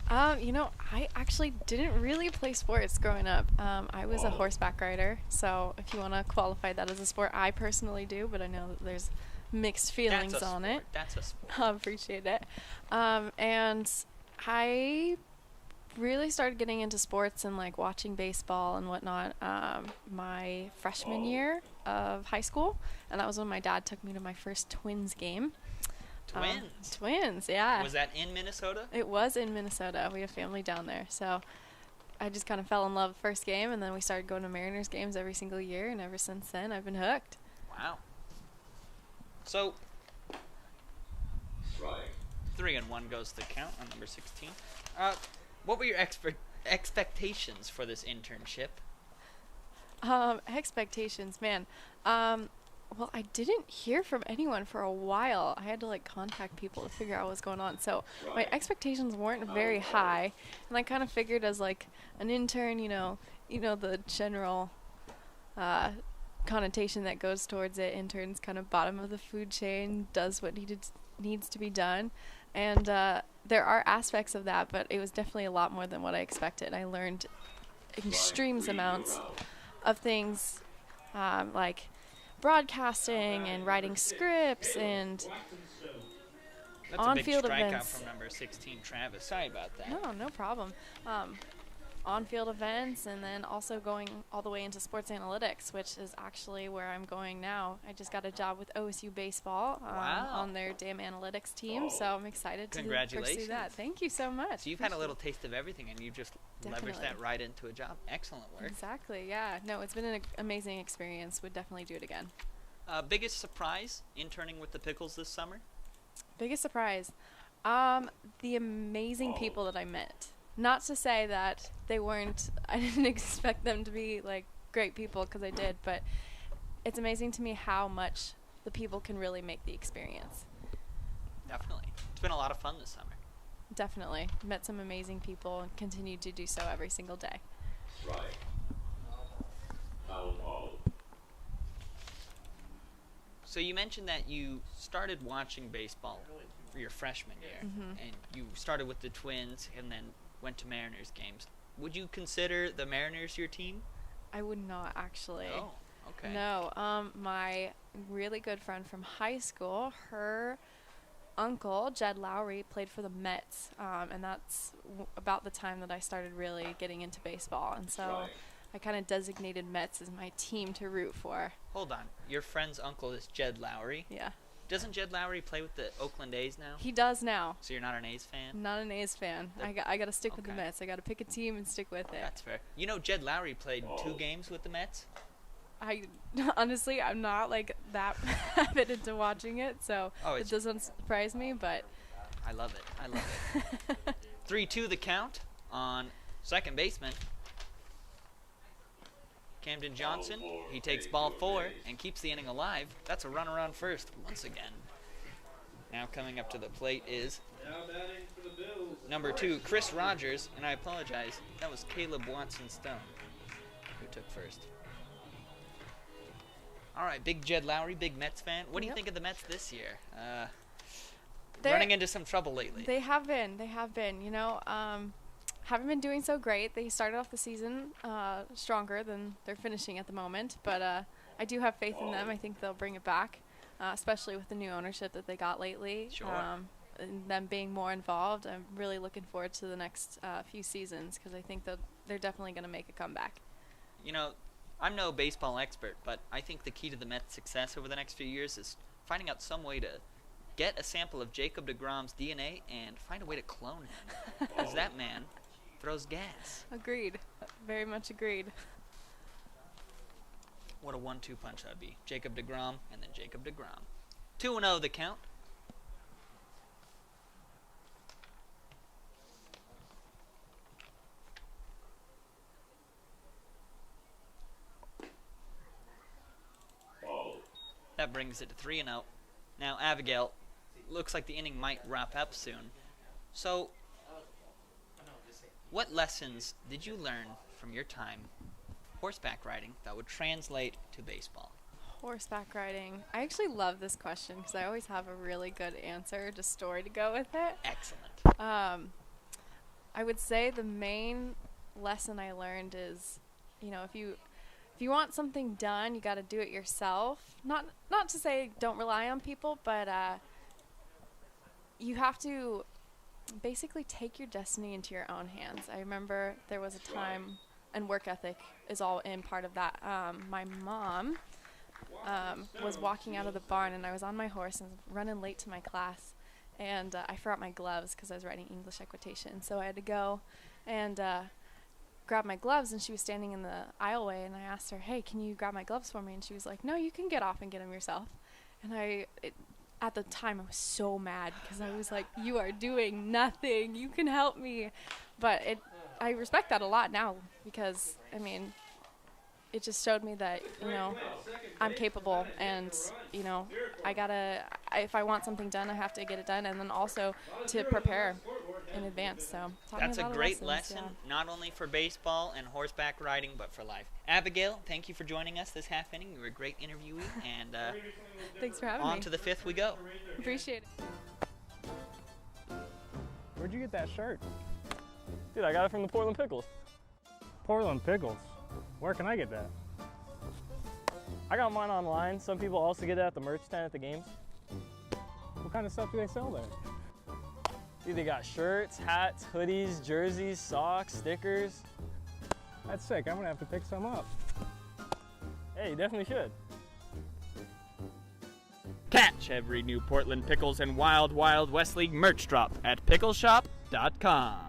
I actually didn't really play sports growing up. I was a horseback rider, so if you want to qualify that as a sport, I personally do, but I know that there's mixed feelings on it. That's a sport. I appreciate it. And I really started getting into sports and like watching baseball and whatnot my freshman year of high school, and that was when my dad took me to my first Twins game. Twins, yeah. Was that in Minnesota? It was in Minnesota. We have family down there, so I just kind of fell in love the first game, and then we started going to Mariners games every single year, and ever since then I've been hooked. Wow. So 3-1 goes the count on number 16. What were your expectations for this internship? Expectations, man. Well, I didn't hear from anyone for a while. I had to like contact people to figure out what was going on. So my expectations weren't very high, and I kind of figured as like an intern, the general connotation that goes towards it. Interns kind of bottom of the food chain, does what needs to be done, and there are aspects of that, but it was definitely a lot more than what I expected. I learned extreme amounts of things, like broadcasting and writing scripts and on-field events. That's a big strikeout events. from number 16, Travis. Sorry about that. No problem. On-field events, and then also going all the way into sports analytics, which is actually where I'm going now. I just got a job with OSU baseball on their damn analytics team, so I'm excited to pursue that. Thank you so much. So you've had a little taste of everything, and you just leveraged that right into a job. Excellent work. Exactly, yeah. No, it's been an amazing experience. Would definitely do it again. Biggest surprise interning with the Pickles this summer? Biggest surprise? The amazing people that I met. Not to say that they weren't, I didn't expect them to be like great people, because I did, but it's amazing to me how much the people can really make the experience. Definitely. It's been a lot of fun this summer. Definitely. Met some amazing people and continue to do so every single day. So you mentioned that you started watching baseball for your freshman year, and you started with the Twins and then went to Mariners games. Would you consider the Mariners your team? I would not, actually. Oh, okay. No. My really good friend from high school, her uncle, Jed Lowry, played for the Mets, and that's about the time that I started really getting into baseball. And so I kind of designated Mets as my team to root for. Hold on. Your friend's uncle is Jed Lowry? Yeah. Doesn't Jed Lowry play with the Oakland A's now? He does now. So you're not an A's fan? Not an A's fan. I got to stick with the Mets. I got to pick a team and stick with it. That's fair. You know, Jed Lowry played 2 games with the Mets? Honestly, I'm not like that avid into watching it, so it doesn't surprise me, but I love it. 3-2 the count on second baseman. Camden Johnson, he takes ball 4 and keeps the inning alive. That's a runner on first once again. Now coming up to the plate is number 2, Chris Rogers, and I apologize, that was Caleb Watson-Stone who took first. All right, big Jed Lowry, big Mets fan. What do you think of the Mets this year? Running into some trouble lately. They have been. Haven't been doing so great. They started off the season stronger than they're finishing at the moment, but I do have faith in them. I think they'll bring it back, especially with the new ownership that they got lately. Sure. And them being more involved. I'm really looking forward to the next few seasons, because I think that they're definitely going to make a comeback. You know, I'm no baseball expert, but I think the key to the Mets' success over the next few years is finding out some way to get a sample of Jacob deGrom's DNA and find a way to clone him. Because that man throws gas. Agreed. Very much agreed. What a 1-2 punch that'd be. Jacob deGrom and then Jacob deGrom. 2-0 the count. That brings it to 3-0. Now, Abigail, looks like the inning might wrap up soon. So, what lessons did you learn from your time horseback riding that would translate to baseball? Horseback riding. I actually love this question because I always have a really good answer, just story to go with it. Excellent. I would say the main lesson I learned is, you know, if you want something done, you got to do it yourself. Not to say don't rely on people, but you have to basically take your destiny into your own hands. I remember there was a time, and work ethic is all in part of that. My mom was walking out of the barn, and I was on my horse and running late to my class, and I forgot my gloves because I was writing English equitation. So I had to go and grab my gloves, and she was standing in the aisleway, and I asked her, hey, can you grab my gloves for me? And she was like, no, you can get off and get them yourself. And at the time, I was so mad because I was like, you are doing nothing. You can help me. But I respect that a lot now because, I mean, it just showed me that, you know, I'm capable and, you know, if I want something done, I have to get it done, and then also to prepare in advance. So that's a great lesson, not only for baseball and horseback riding, but for life. Abigail, thank you for joining us this half inning. You were a great interviewee, and thanks for having me. On to the fifth we go. Appreciate it. Where'd you get that shirt? Dude, I got it from the Portland Pickles. Portland Pickles? Where can I get that? I got mine online. Some people also get it at the merch stand at the games. What kind of stuff do they sell there? Dude, they got shirts, hats, hoodies, jerseys, socks, stickers. That's sick. I'm gonna have to pick some up. Hey, you definitely should. Catch every new Portland Pickles and Wild Wild West League merch drop at pickleshop.com.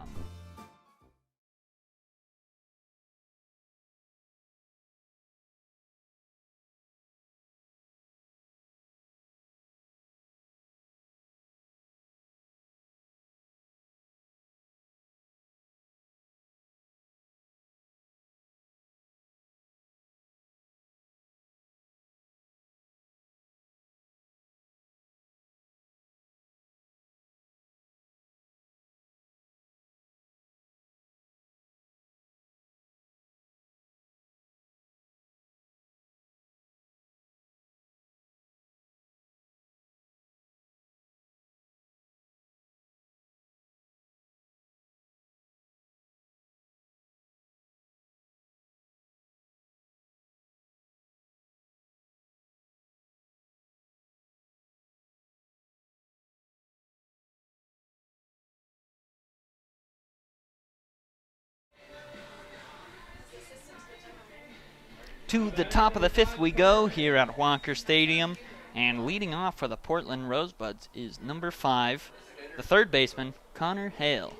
To the top of the fifth we go here at Walker Stadium, and leading off for the Portland Rosebuds is number 5, the third baseman, Connor Hale.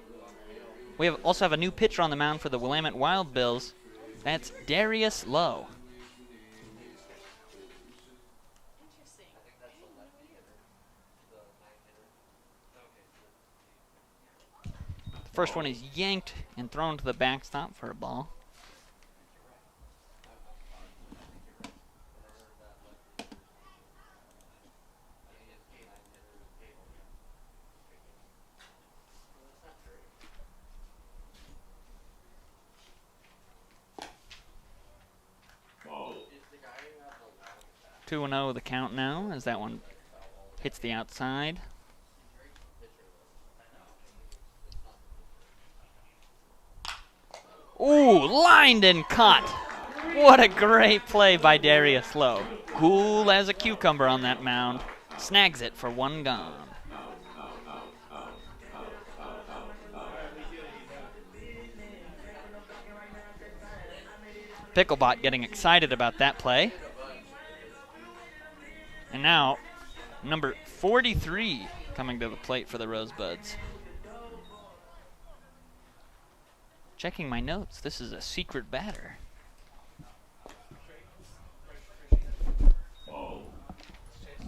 We also have a new pitcher on the mound for the Willamette Wild Bills. That's Darius Lowe. The first one is yanked and thrown to the backstop for a ball. Oh. 2-0 the count now as that one hits the outside. Ooh, lined and caught. What a great play by Darius Lowe. Cool as a cucumber on that mound. Snags it for one gone. Picklebot getting excited about that play. And now Number 43 coming to the plate for the Rosebuds. Checking my notes, this is a secret batter.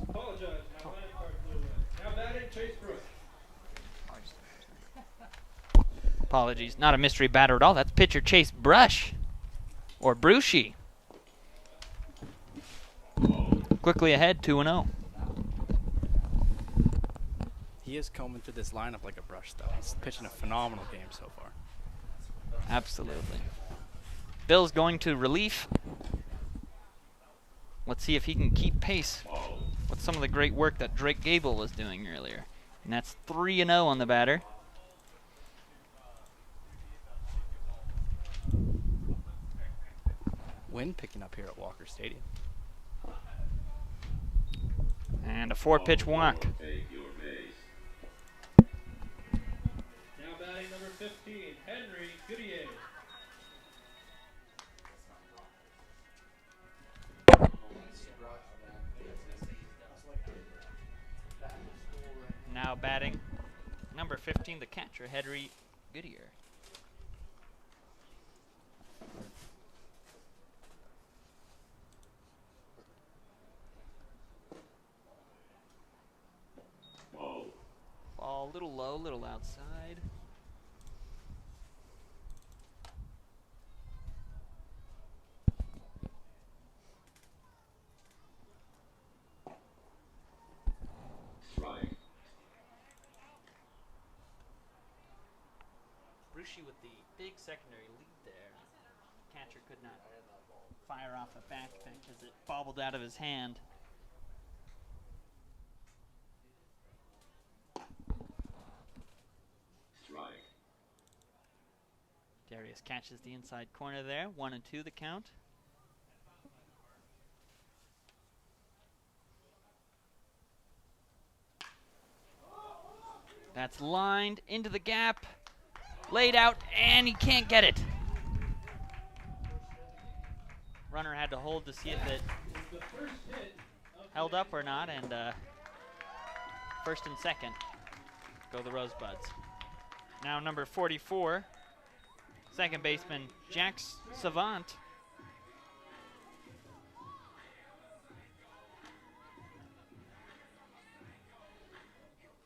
Apologize, my line card flew in. Now batting, Chase Brooks. Apologies, not a mystery batter at all. That's pitcher Chase Brush, or Brushy. Quickly ahead, 2-0. He is combing through this lineup like a brush, though. He's pitching a phenomenal game so far. Absolutely. Bill's going to relief. Let's see if he can keep pace with some of the great work that Drake Gable was doing earlier. And that's 3-0 on the batter. Wind picking up here at Walker Stadium. And a 4-pitch walk. Now batting number 15, Henry Goodyear. Now batting number 15, the catcher, Henry Goodyear. Ball a little low, a little outside. Brushy with the big secondary lead there. Catcher could not fire off a back because it bobbled out of his hand. Darius catches the inside corner there. 1-2 the count. That's lined into the gap. Laid out, and he can't get it. Runner had to hold to see if it held up or not, and first and second go the Rosebuds. Now number 44, second baseman Jack Savant.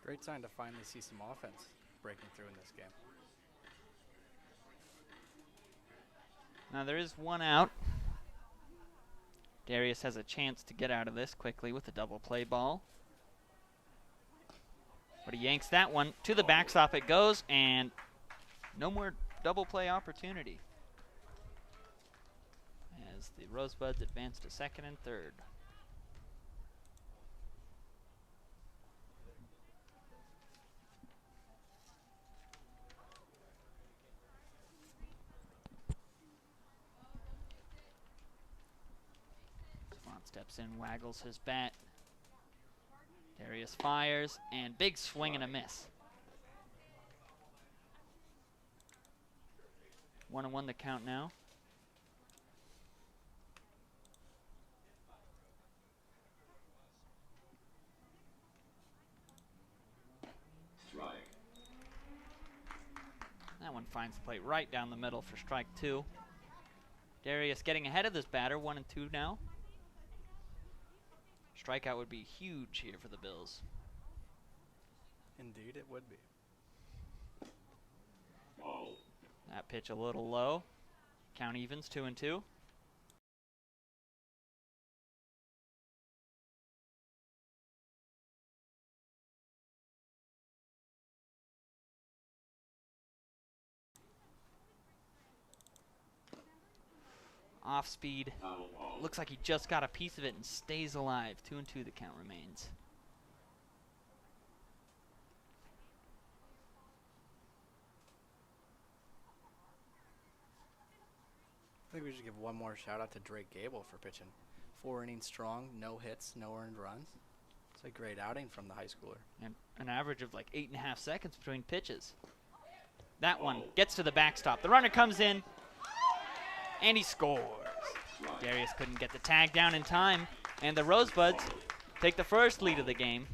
Great sign to finally see some offense breaking through in this game. Now there is one out. Darius has a chance to get out of this quickly with a double play ball. But he yanks that one. To the backstop it goes, and no more double play opportunity. As the Rosebuds advance to second and third. Steps in, waggles his bat. Darius fires, and big swing and a miss. 1-1 the count now. That one finds the plate right down the middle for strike 2. Darius getting ahead of this batter, 1-2 now. Strikeout would be huge here for the Bills. Indeed, it would be. That pitch a little low. Count evens, 2-2. Off speed. Looks like he just got a piece of it and stays alive. 2-2 the count remains. I think we should give one more shout out to Drake Gable for pitching 4 innings strong, no hits, no earned runs. It's a great outing from the high schooler. And an average of like 8.5 seconds between pitches. That one gets to the backstop. The runner comes in, and he scores. Darius couldn't get the tag down in time, and the Rosebuds take the first lead of the game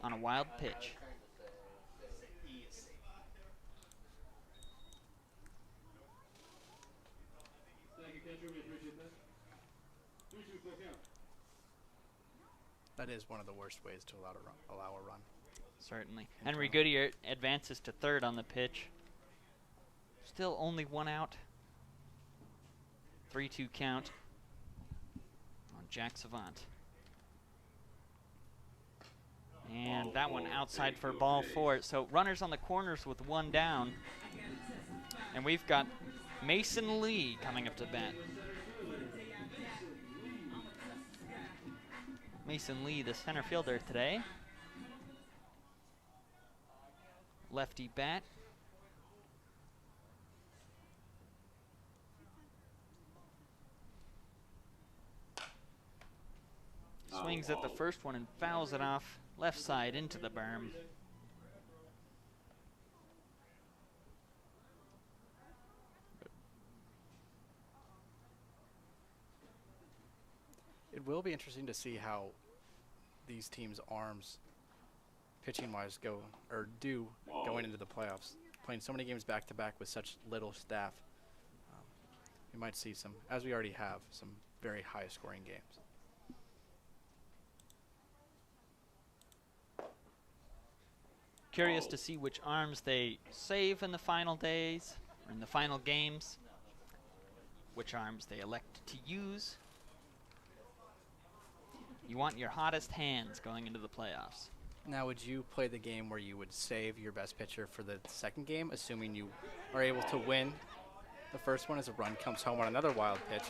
on a wild pitch. That is one of the worst ways to allow a run. Certainly. Henry Goodyear advances to third on the pitch. Still only one out. 3-2 count on Jack Savant. And that one outside for ball 4. So runners on the corners with one down. And we've got Mason Lee coming up to bat. Mason Lee, the center fielder today. Lefty bat. Swings at the first one and fouls it off left side into the berm. It will be interesting to see how these teams' arms, pitching-wise, do going into the playoffs. Playing so many games back-to-back with such little staff, we might see some, as we already have, some very high-scoring games. Curious to see which arms they save in the final days, or in the final games, which arms they elect to use. You want your hottest hands going into the playoffs. Now, would you play the game where you would save your best pitcher for the second game, assuming you are able to win the first one as a run comes home on another wild pitch?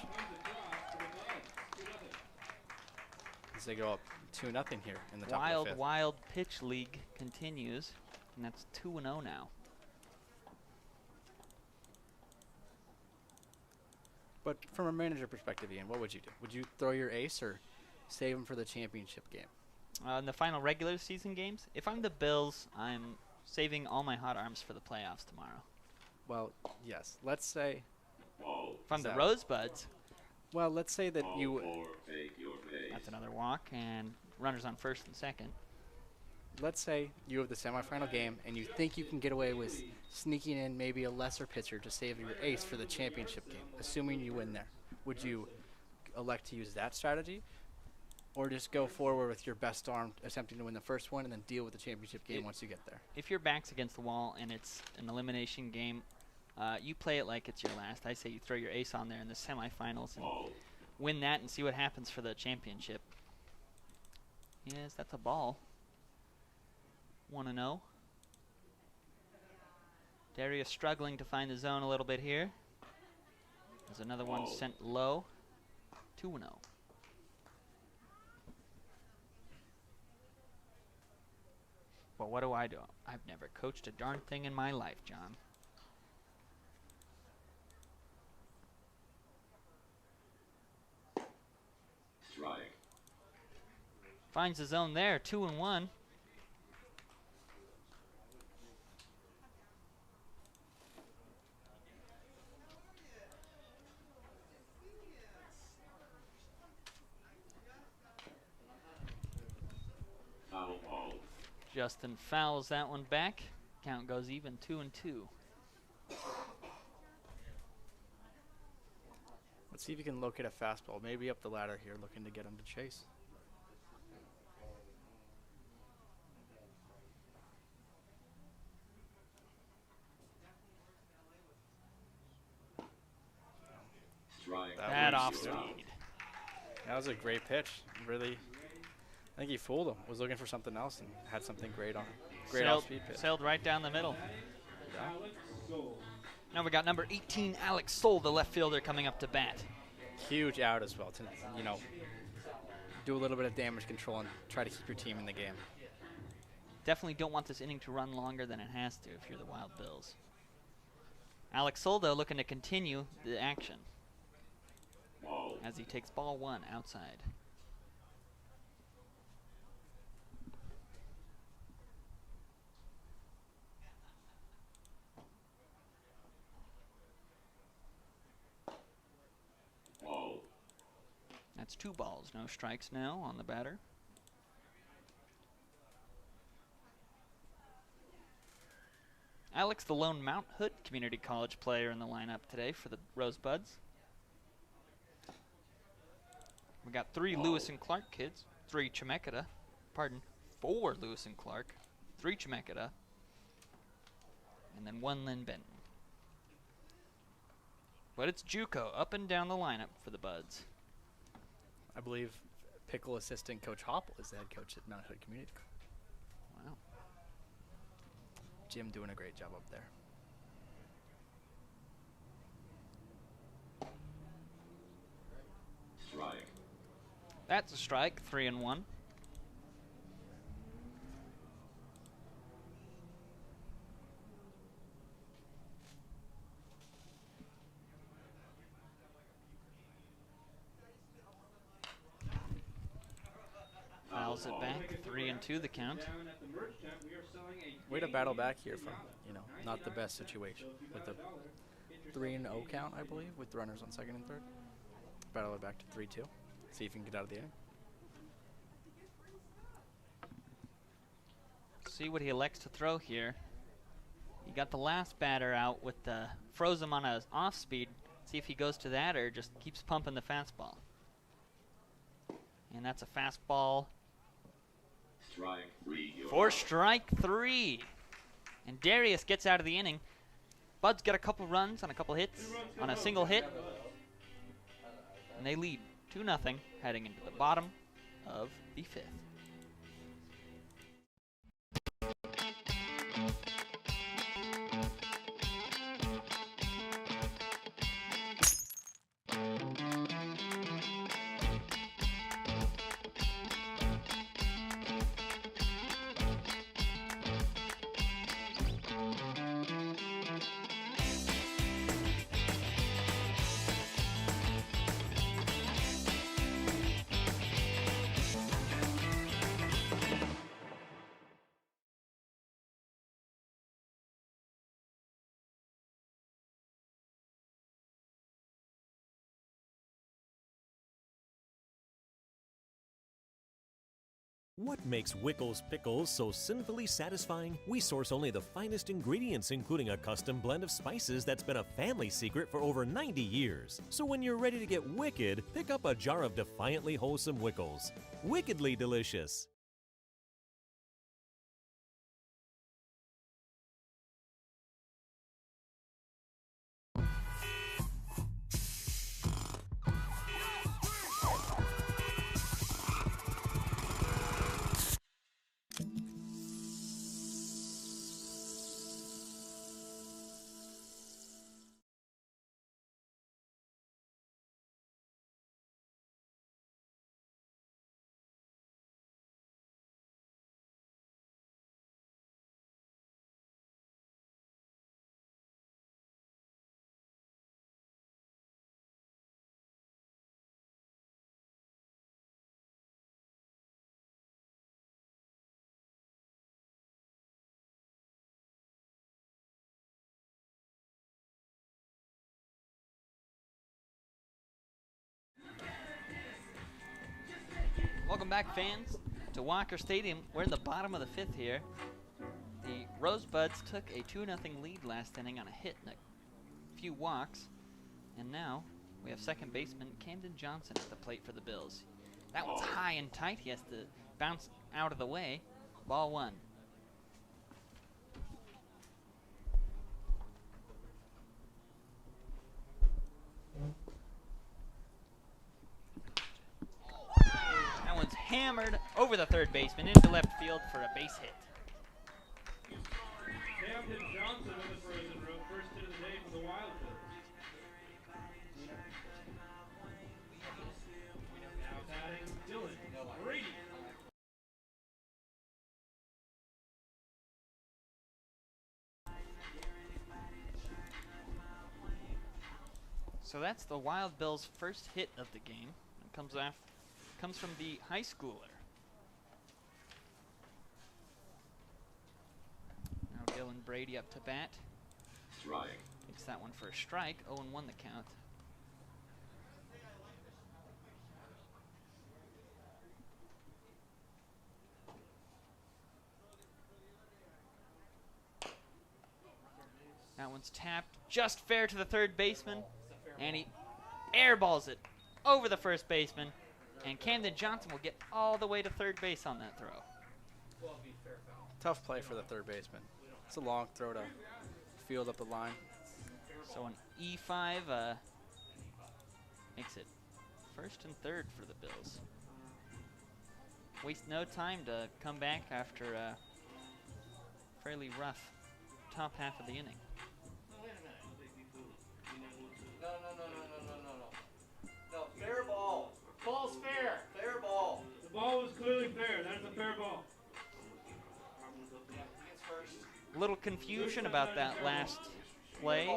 As they go up 2-0 here in the top of the fifth. Wild pitch league continues, and that's 2-0 now. But from a manager perspective, Ian, what would you do? Would you throw your ace or save him for the championship game? In the final regular season games, if I'm the Bills, I'm saving all my hot arms for the playoffs tomorrow. Well, yes. Let's say... If I'm the Rosebuds... Well, let's say that you... That's another walk, and runners on first and second. Let's say you have the semifinal game, and you think you can get away with sneaking in maybe a lesser pitcher to save your ace for the championship game, assuming you win there. Would you elect to use that strategy? Or just go forward with your best arm, attempting to win the first one, and then deal with the championship game once you get there? If your back's against the wall and it's an elimination game, you play it like it's your last. I say you throw your ace on there in the semifinals and win that and see what happens for the championship. Yes, that's a ball. 1-0. Darius struggling to find the zone a little bit here. There's another one sent low. 2-0. Well, what do? I've never coached a darn thing in my life, John. Strike. Finds the zone there, 2-1. Justin fouls that one back. Count goes even, 2-2. Let's see if you can locate a fastball. Maybe up the ladder here, looking to get him to chase. That off speed. That was a great pitch. Really, I think he fooled him. Was looking for something else and had something great on him. Great off-speed pitch. Sailed right down the middle. Yeah. Now we got number 18, Alex Soul, the left fielder, coming up to bat. Huge out as well to, do a little bit of damage control and try to keep your team in the game. Definitely don't want this inning to run longer than it has to if you're the Wild Bills. Alex Soul, though, looking to continue the action as he takes ball 1 outside. That's 2 balls, no strikes now on the batter. Alex, the lone Mount Hood Community College player in the lineup today for the Rosebuds. We got 3 Lewis and Clark kids, 4 Lewis and Clark, 3 Chemeketa, and then 1 Lynn Benton. But it's JUCO up and down the lineup for the Buds. I believe Pickle assistant coach Hopple is the head coach at Mount Hood Community. Wow. Jim doing a great job up there. Strike. That's a strike, 3-1. Fouls it back, 3-2 the count. Way to battle back here from, not the best situation. With a 3-0 count, I believe, with the runners on second and third. Battle it back to 3-2. See if you can get out of the inning. See what he elects to throw here. He got the last batter out with the froze him on a off speed. See if he goes to that or just keeps pumping the fastball. And that's a fastball. Strike 3. For strike 3. And Darius gets out of the inning. Bud's got a couple runs on a couple hits, on a single hit. And they lead 2-0 heading into the bottom of the 5th. What makes Wickles Pickles so sinfully satisfying? We source only the finest ingredients, including a custom blend of spices that's been a family secret for over 90 years. So when you're ready to get wicked, pick up a jar of defiantly wholesome Wickles. Wickedly delicious. Welcome back, fans, to Walker Stadium. We're in the bottom of the 5th here. The Rosebuds took a 2-0 lead last inning on a hit and a few walks. And now we have second baseman Camden Johnson at the plate for the Bills. That one's high and tight. He has to bounce out of the way. Ball 1. Hammered over the third baseman into left field for a base hit. Camden Johnson with the frozen rope, first hit of the day for the Wildcats. Now batting Dylan Brady. So that's the Wild Bills' first hit of the game. It comes from the high schooler. Now Dylan Brady up to bat. Strike. Takes that one for a strike. 0-1 the count. That one's tapped just fair to the third baseman, and he airballs it over the first baseman, and Camden Johnson will get all the way to third base on that throw. Tough play for the third baseman. It's a long throw to field up the line. So an E5 makes it first and third for the Bills. Waste no time to come back after a fairly rough top half of the inning. No, fair ball. Ball's fair. Fair ball. The ball was clearly fair. That's a fair ball. A little confusion about that last play,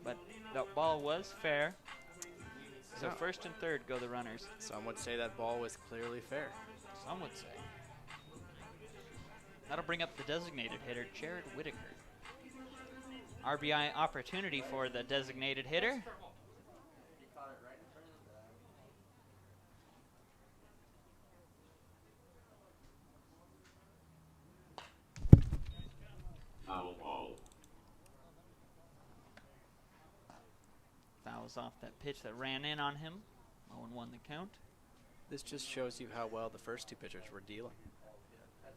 but the ball was fair. So Yeah. first and third go the runners. Some would say that ball was clearly fair. Some would say. That'll bring up the designated hitter, Jared Whitaker. RBI opportunity for the designated hitter. Foul ball. Fouls off that pitch that ran in on him. 0-1 the count. This just shows you how well the first two pitchers were dealing.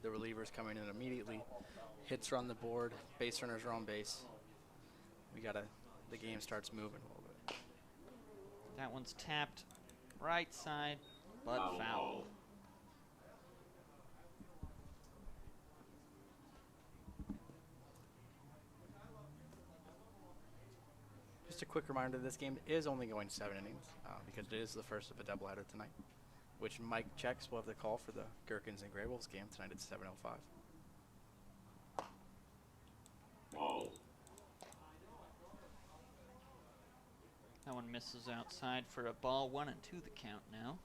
The relievers coming in immediately. Hits are on the board. Base runners are on base. The game starts moving a little bit. That one's tapped right side, but Foul foul. ball. Just a quick reminder, this game is only going 7 innings because it is the first of a doubleheader tonight, which Mike checks will have the call for the Gherkins and Grey Wolves game tonight at 7:05. Ball. That one misses outside for a ball. 1-2 the count now.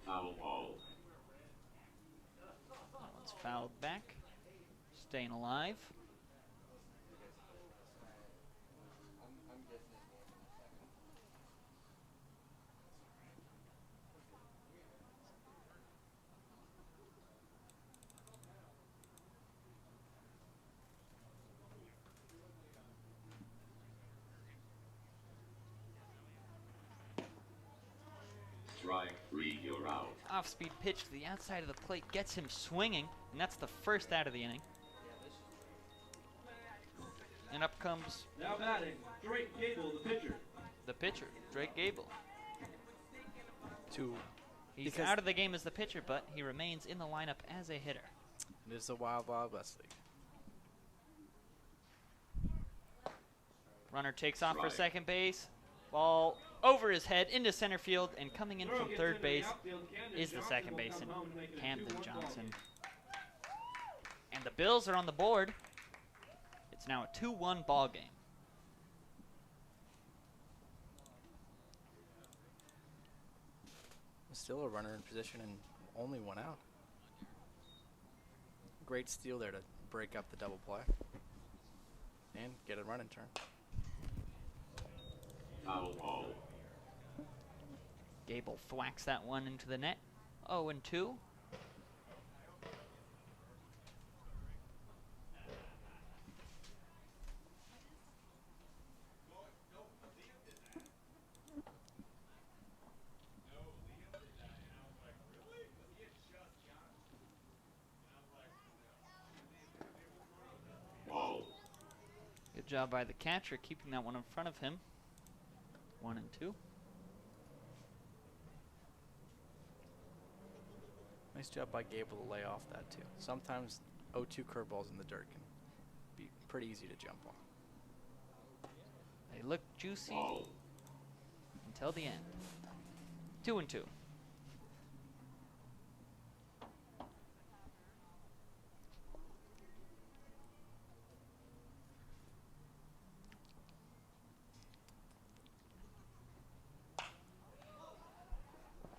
Foul ball. That one's fouled back. Staying alive. Strike 3, you're out. Off-speed pitch to the outside of the plate gets him swinging, and that's the first out of the inning. And up comes Now batting, Drake Gable, the pitcher. the pitcher, Drake Gable. Two. He's Because out of the game as the pitcher, but he remains in the lineup as a hitter. it is the Wild Wild West League. Runner takes off for Right. second base. Ball over his head into center field, and coming in Throw from gets third into the base outfield. Camden is the Johnson second will come baseman, home to make it a Camden 2-1 ball Johnson. game. And the Bills are on the board. It's now a 2-1 ball game. Still a runner in position and only one out. Great steal there to break up the double play and get a run in turn. Foul ball. Gable thwacks that one into the net. 0-2. Ball. Good job by the catcher keeping that one in front of him. 1-2. Nice job by Gable to lay off that too. Sometimes 0-2 curveballs in the dirt can be pretty easy to jump on. They look juicy Ball. until the end. 2-2.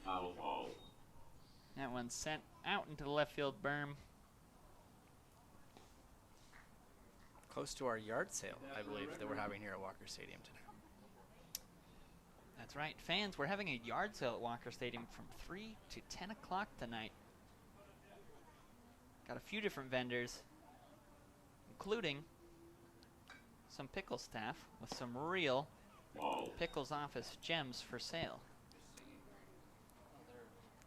Foul ball. That one sent out into the left field berm. Close to our yard sale, I believe, that we're having here at Walker Stadium today. That's right. Fans, we're having a yard sale at Walker Stadium from 3 to 10 o'clock tonight. Got a few different vendors, including some Pickles staff with some real Pickles office gems for sale.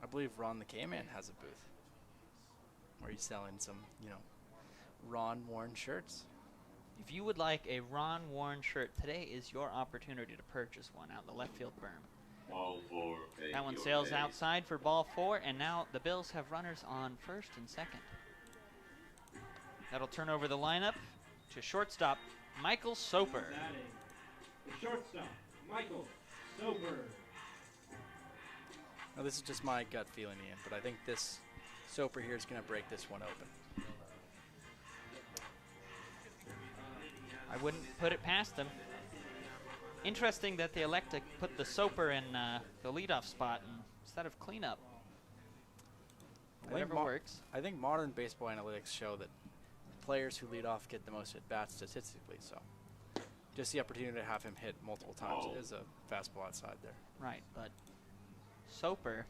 I believe Ron the K-Man has a booth where he's selling some, Ron worn shirts. If you would like a Ron Warren shirt, today is your opportunity to purchase one out in the left field berm. Ball 4, That one sails outside for ball 4, and now the Bills have runners on first and second. That'll turn over the lineup to shortstop Michael Soper. Batting, the shortstop, Michael Soper. Now, this is just my gut feeling, Ian, but I think this Soper here is going to break this one open. I wouldn't put it past them. Interesting that they elect to put the Soper in the leadoff spot instead of cleanup. Whatever works. I think modern baseball analytics show that players who lead off get the most at-bats statistically, so just the opportunity to have him hit multiple times is a fastball outside there. Right, but Soper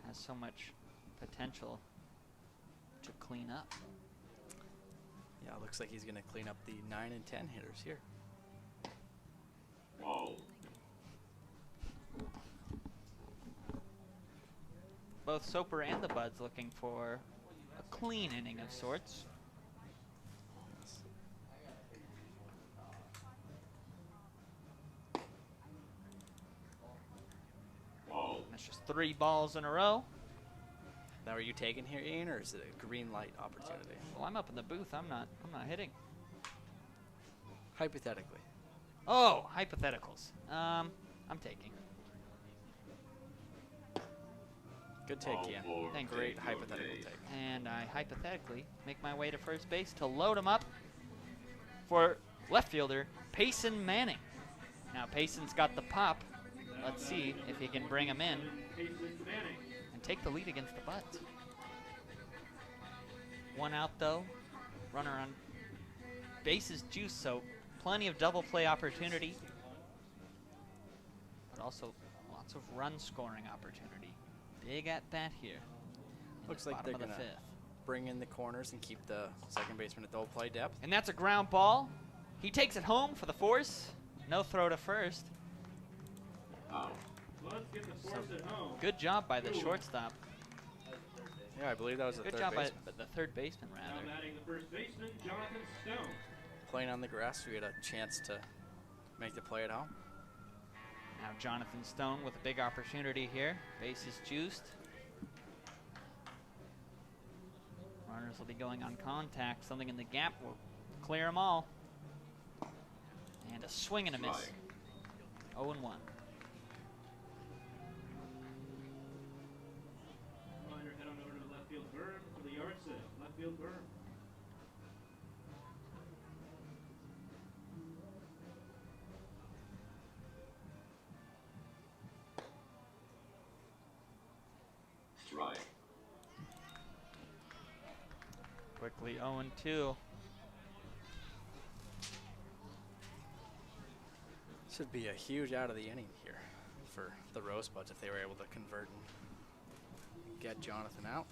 has so much potential to clean up. Yeah, it looks like he's going to clean up the 9 and 10 hitters here. Ball. Both Soper and the Buds looking for a clean inning of sorts. Ball. That's just 3 balls in a row. Now, are you taking here, Ian, or is it a green light opportunity? Well, I'm up in the booth. I'm not hitting. Hypothetically. Oh, hypotheticals. I'm taking. Good take, Ball Ian. 4, Thank you. Great take your hypothetical base. take. And I hypothetically make my way to first base to load him up for left fielder Payson Manning. Now, Payson's got the pop. Let's see if he can bring him in Payson Manning. and take the lead against the Buds. 1 out, though. Runner on base is juice, so plenty of double play opportunity, but also lots of run scoring opportunity. Big at bat here. in Looks the like they're bottom going of to the 5th. bring in the corners and keep the second baseman at double play depth. And that's a ground ball. He takes it home for the force. No throw to first. Out. Let's get the force at home. Good job by the shortstop. Yeah, I believe that was the Good third job by baseman. the third baseman, Now rather. batting the first baseman, Jonathan Stone. Playing on the grass, we had a chance to make the play at home. Now Jonathan Stone with a big opportunity here. Base is juiced. Runners will be going on contact. Something in the gap will clear them all. And a swing and a miss. Strike. 0-1. Reminder, head on over to the left field berm for the yard sale. Left field berm. Strike. Quickly 0-2. Should be a huge out of the inning here for the Rosebuds if they were able to convert and get Jonathan out.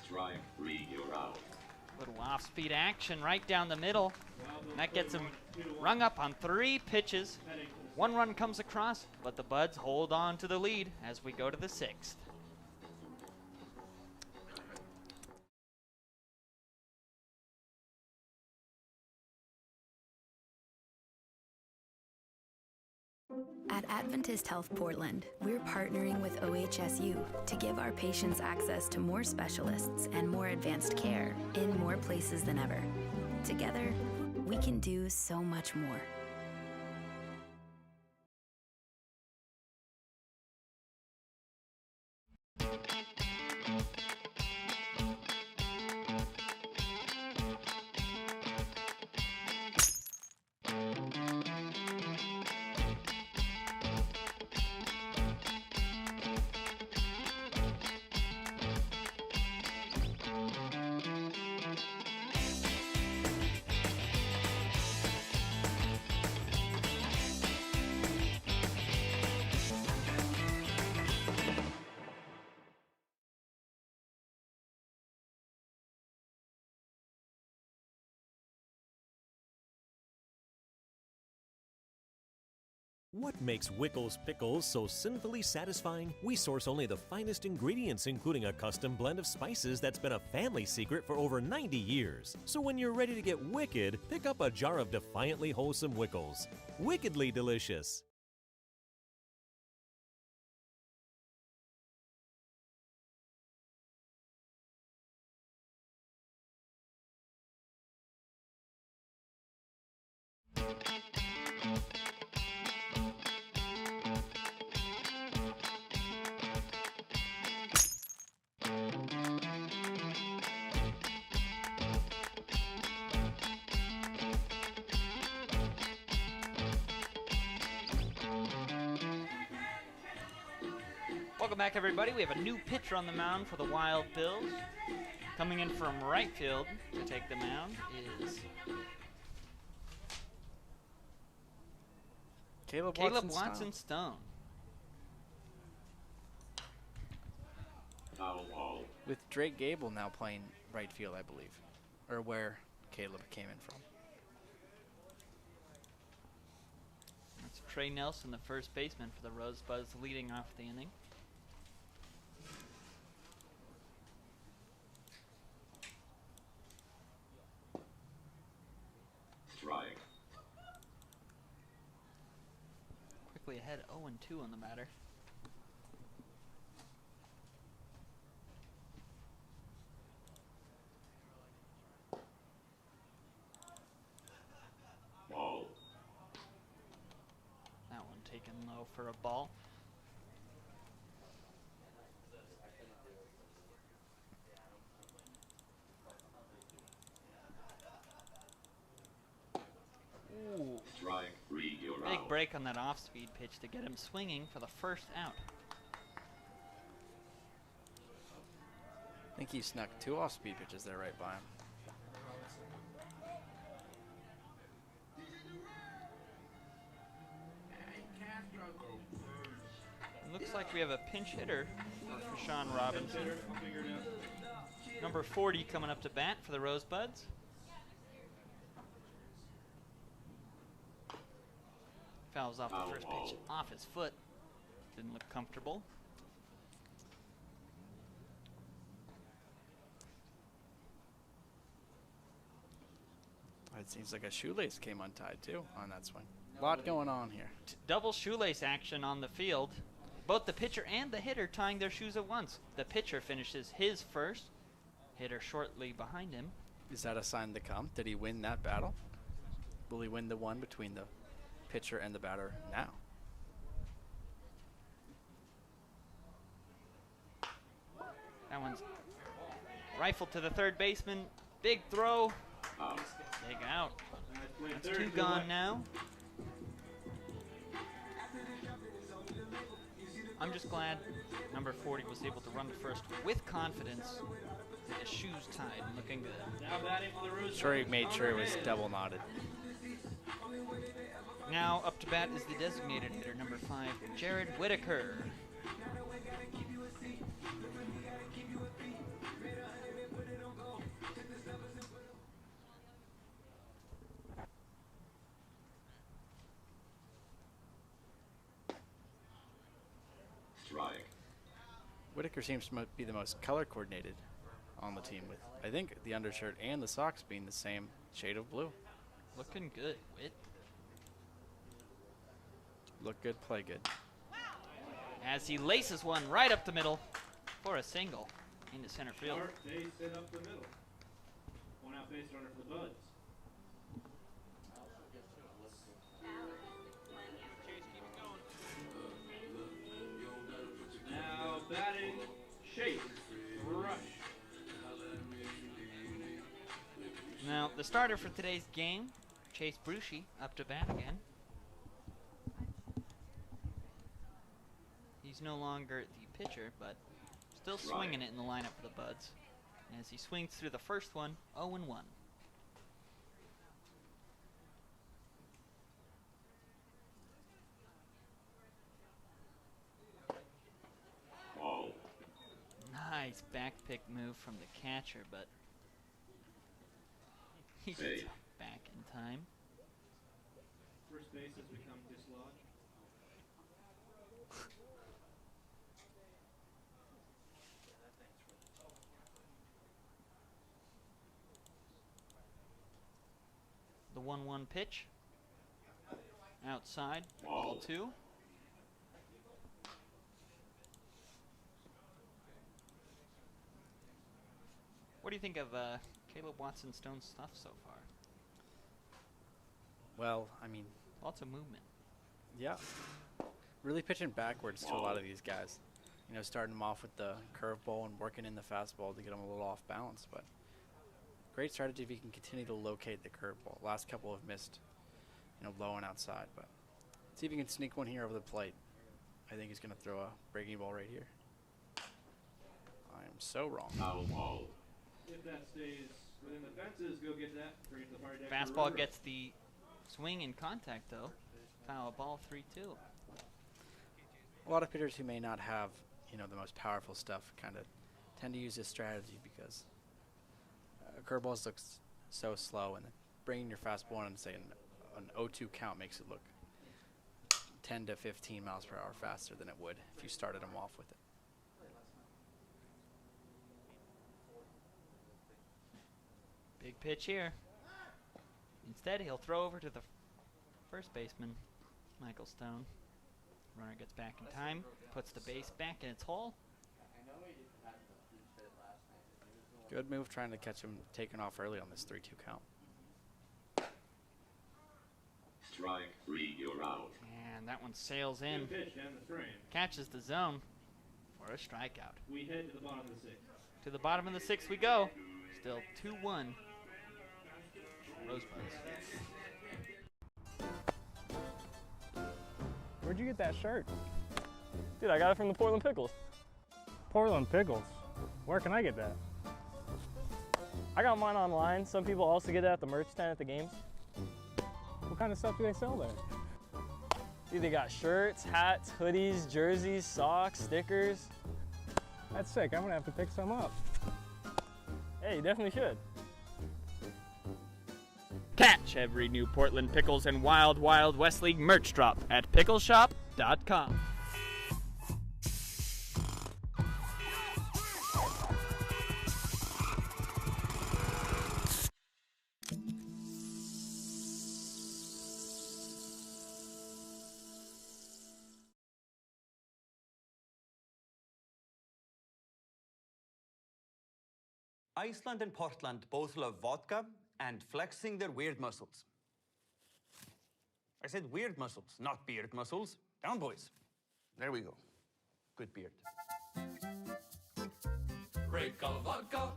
Strike 3, you're out. Little off-speed action right down the middle. That gets him rung up on 3 pitches. 1 run comes across, but the Buds hold on to the lead as we go to the 6th. At Adventist Health Portland, we're partnering with OHSU to give our patients access to more specialists and more advanced care in more places than ever. Together, we can do so much more. What makes Wickles Pickles so sinfully satisfying? We source only the finest ingredients, including a custom blend of spices that's been a family secret for over 90 years. So when you're ready to get wicked, pick up a jar of defiantly wholesome Wickles. Wickedly delicious. Welcome back, everybody. We have a new pitcher on the mound for the Wild Bills. Coming in from right field to take the mound is Caleb Watson Stone. Foul ball. With Drake Gable now playing right field, I believe, or where Caleb came in from. That's Trey Nelson, the first baseman for the Rosebuds, leading off the inning. Strike. Quickly ahead, 0-2 on the batter. Ball. That one taken low for a ball. Ooh. Strike. Read your Big out. break on that off-speed pitch to get him swinging for the first out. I think he snuck 2 off-speed pitches there right by him. Looks like we have a pinch hitter for Sean Robinson. Number 40 coming up to bat for the Rosebuds. Fouls off the first pitch off his foot. Didn't look comfortable. It seems like a shoelace came untied too on that swing. A lot going on here. Double shoelace action on the field. Both the pitcher and the hitter tying their shoes at once. The pitcher finishes his first. Hitter shortly behind him. Is that a sign to come? Did he win that battle? Will he win the one between the pitcher and the batter now? That one's rifled to the third baseman. Big throw. Out. Big out. That's 2 gone now. I'm just glad number 40 was able to run to first with confidence. His shoes tied and looking good. Now batting for the Rosebuds. Sure, he made sure it was double knotted. Now up to bat is the designated hitter, number 5, Jared Whitaker. Strike. Whitaker seems to be the most color coordinated on the team, with I think the undershirt and the socks being the same shade of blue. Looking good, Whit. Look good, play good. As he laces one right up the middle for a single into center field. Short base hit up the middle. One out base runner for the Buds. Now batting, Chase Rush. Now the starter for today's game, Chase Brucey, up to bat again. He's no longer the pitcher, but still swinging it in the lineup for the Buds. As he swings through the first one, 0-1. Ball. Nice back pick move from the catcher, but he gets Safe. back in time. First base has become dislodged. The 1-1 pitch. Outside, ball 2. What do you think of Caleb Watson-Stone's stuff so far? Well, I mean, Lots of movement. yeah, really pitching backwards to a lot of these guys. You know, starting them off with the curveball and working in the fastball to get them a little off balance. But great strategy if you can continue to locate the curveball. Last couple have missed, you know, low and outside. But see if you can sneak one here over the plate. I think he's going to throw a breaking ball right here. I am so wrong. If that stays within the fences, go get that. Bring it to the party deck. Fastball gets the swing in contact, though. Foul ball 3-2. A lot of pitchers who may not have, you know, the most powerful stuff kind of tend to use this strategy because curveballs look so slow, and bringing your fastball in and say an 0-2 count makes it look 10 to 15 miles per hour faster than it would if you started them off with it. Big pitch here. Instead, he'll throw over to the first baseman, Michael Stone. Runner gets back in time, puts the base back in its hole. Good move trying to catch him taking off early on this 3-2 count. Strike 3, you're out. And that one sails in, Good pitch down the frame. catches the zone for a strikeout. We head to the bottom of the sixth. To the bottom of the 6th we go. Still 2-1. Rosebuds. Where'd you get that shirt? Dude, I got it from the Portland Pickles. Portland Pickles? Where can I get that? I got mine online. Some people also get it at the merch stand at the games. What kind of stuff do they sell there? Dude, they got shirts, hats, hoodies, jerseys, socks, stickers. That's sick. I'm gonna have to pick some up. Hey, you definitely should. Catch every new Portland Pickles and Wild Wild West League merch drop at pickleshop.com. Iceland and Portland both love vodka and flexing their weird muscles. I said weird muscles, not beard muscles. Down, boys. There we go. Good beard. Break of vodka.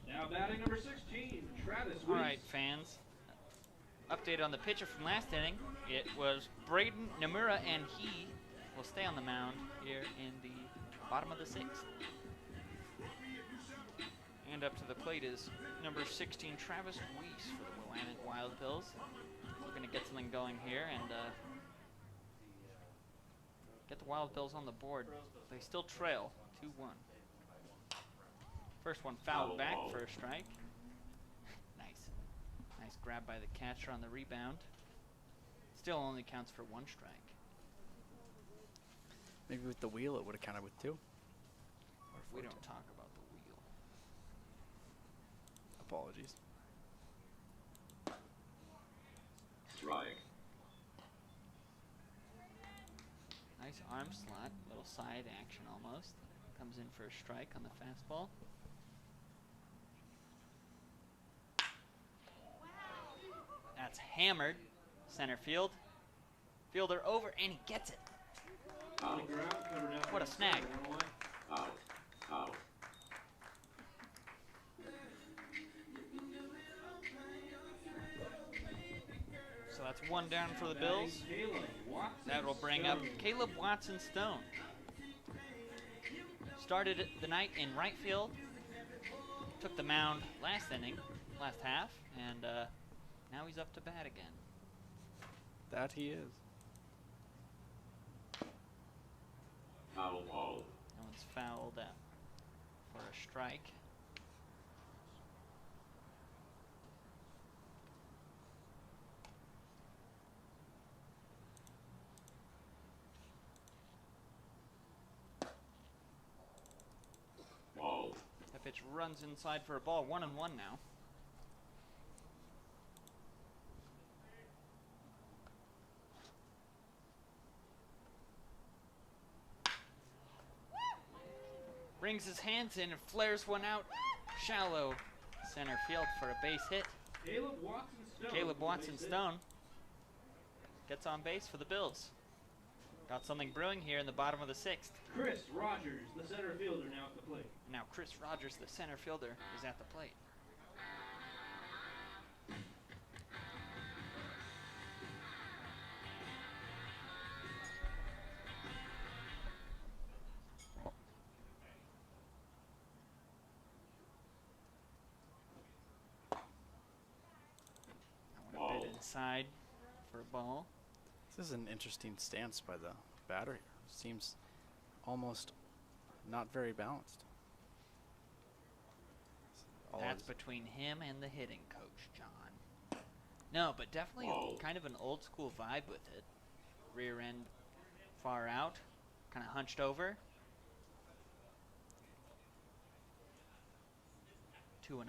Now batting number 16, Travis Weiss. All right, fans. Update on the pitcher from last inning. It was Braden Nomura, and he will stay on the mound here in the bottom of the 6th. And up to the plate is number 16, Travis Weiss for the Willamette Wild Bills. Looking to get something going here and get the Wild Bills on the board. They still trail 2-1. First one fouled back for a strike. Nice. Nice grab by the catcher on the rebound. Still only counts for 1 strike. Maybe with the wheel it would have counted with 2. We don't talk about the wheel. Apologies. Strike. Nice arm slot, little side action almost. Comes in for a strike on the fastball. That's hammered. Center field. Fielder over, and he gets it. Out. What a snag. Out. Out. So that's one down for the Bills. That will bring up Caleb Watson-Stone. Started the night in right field. Took the mound last half, and now he's up to bat again. That he is. Foul ball. That one's fouled out for a strike. Ball. That pitch runs inside for a ball. 1-1 now. Brings his hands in and flares one out shallow center field for a base hit. Caleb Watson-Stone gets on base for the Bills. Got something brewing here in the bottom of the 6th. Chris Rogers, the center fielder, now at the plate. Now Chris Rogers, the center fielder, is at the plate. Inside for a ball. This is an interesting stance by the batter here. Seems almost not very balanced. That's between him and the hitting coach, John. No, but definitely kind of an old school vibe with it. Rear end far out, kind of hunched over. 2-0.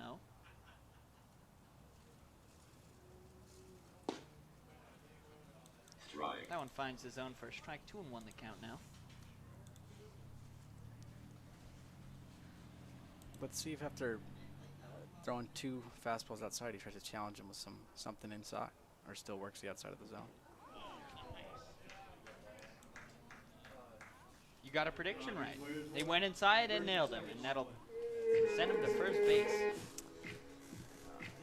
Strike. That one finds his zone for a strike. 2-1 the count now. Let's see if after throwing 2 fastballs outside, he tries to challenge him with something inside, or still works the outside of the zone. You got a prediction right. They went inside and nailed him, and that'll send him to first base.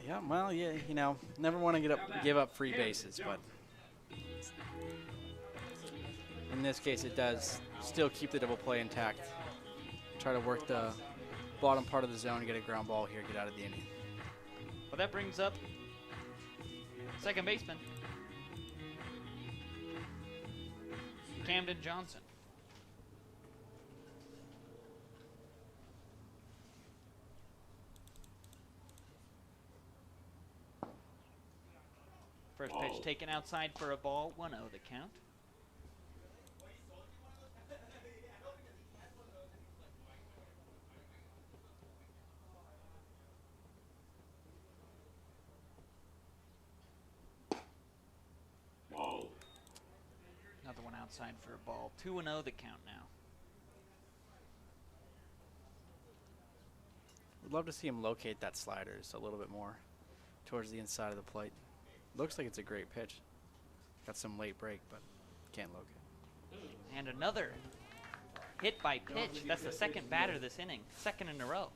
Yeah, well, yeah, you know, never want to give up free bases, but in this case, it does still keep the double play intact. Try to work the bottom part of the zone, get a ground ball here, get out of the inning. Well, that brings up second baseman Camden Johnson. First pitch taken outside for a ball. 1-0 the count. Another one outside for a ball. 2-0 the count now. Would love to see him locate that slider just a little bit more towards the inside of the plate. Looks like it's a great pitch. Got some late break, but can't locate. And another hit by pitch. That's the second batter this inning. Second in a row.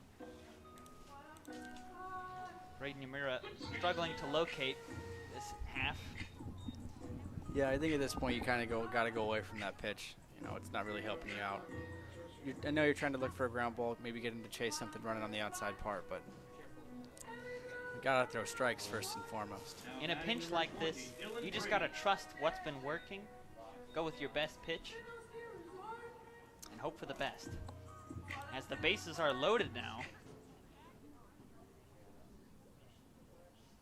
Braden Yamura struggling to locate this half. Yeah, I think at this point you kind of got to go away from that pitch. You know, it's not really helping you out. I know you're trying to look for a ground ball, maybe get him to chase something running on the outside part, but you got to throw strikes first and foremost. In a pinch like this, you just got to trust what's been working, go with your best pitch, and hope for the best. As the bases are loaded now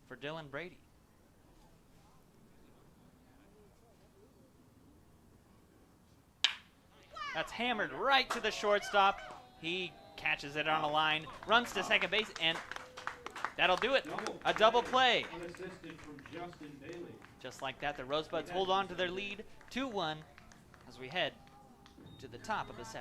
for Dylan Brady. That's hammered right to the shortstop. He catches it on a line, runs to second base, and that'll do it. A double play. Just like that, the Rosebuds hold on to their lead 2-1 as we head to the top of the 7th.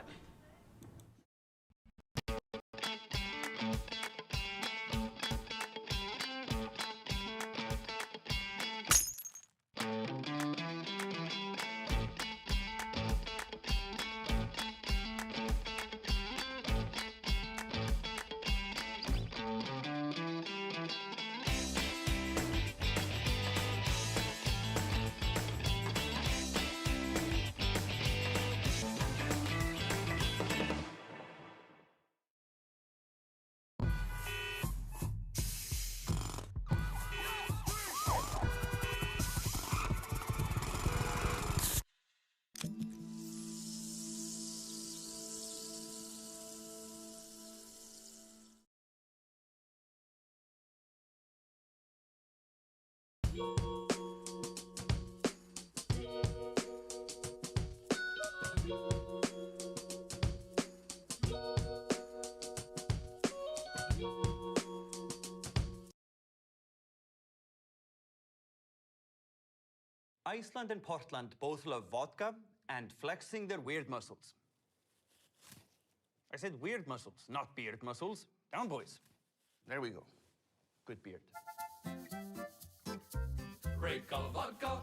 Iceland and Portland both love vodka and flexing their weird muscles. I said weird muscles, not beard muscles. Down, boys. There we go. Good beard. Break of vodka.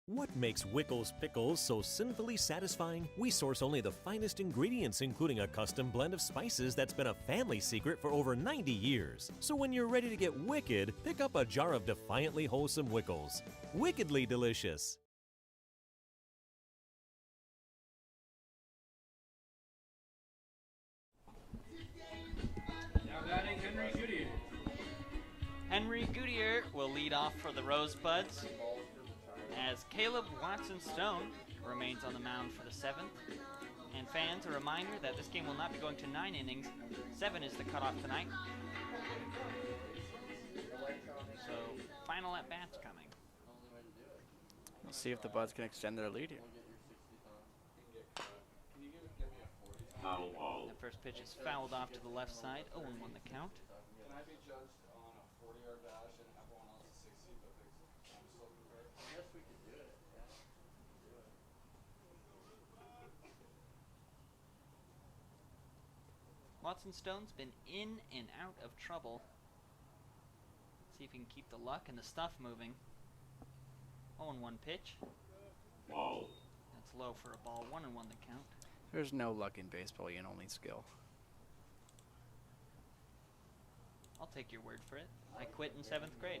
What makes Wickles Pickles so sinfully satisfying? We source only the finest ingredients, including a custom blend of spices that's been a family secret for over 90 years. So when you're ready to get wicked, pick up a jar of defiantly wholesome Wickles. Wickedly delicious. Now batting Henry Goodyear. Henry Goodyear will lead off for the Rosebuds as Caleb Watson-Stone remains on the mound for the 7th. And fans, a reminder that this game will not be going to 9 innings. 7 is the cutoff tonight. So, final at-bats coming. We'll see if the Buds can extend their lead here. Foul ball. The first pitch is fouled off to the left side. 0-1 the count. Can I be judged on a 40-yard dash and everyone else is 60, but I'm still prepared? Yes, we could do it. Watson-Stone's been in and out of trouble. See if he can keep the luck and the stuff moving. 0-1 pitch. Ball. That's low for a ball. 1-1 the count. There's no luck in baseball, you can only skill. I'll take your word for it. I quit in 7th grade.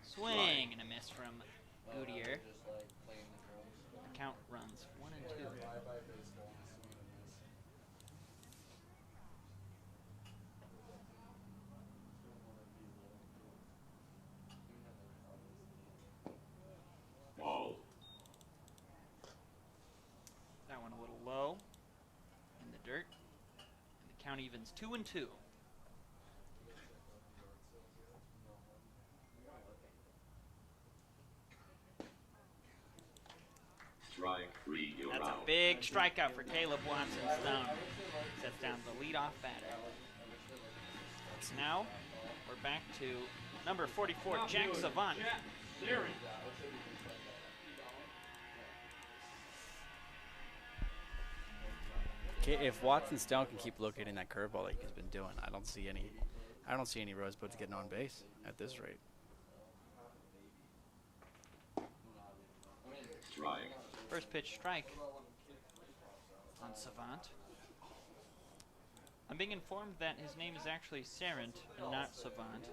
Swing and a miss from Goodyear. The count runs 1-2. Ball. That one a little low in the dirt. And the count evens 2-2. Strike 3, you're That's out. a big strikeout for Caleb Watson-Stone. Sets down the leadoff batter. So now we're back to number 44, Jack Savant. If Watson-Stone can keep locating that curveball like he's been doing, I don't see any Rosebuds getting on base at this rate. Strike. First pitch strike on Savant. I'm being informed that his name is actually Sarant and not Savant.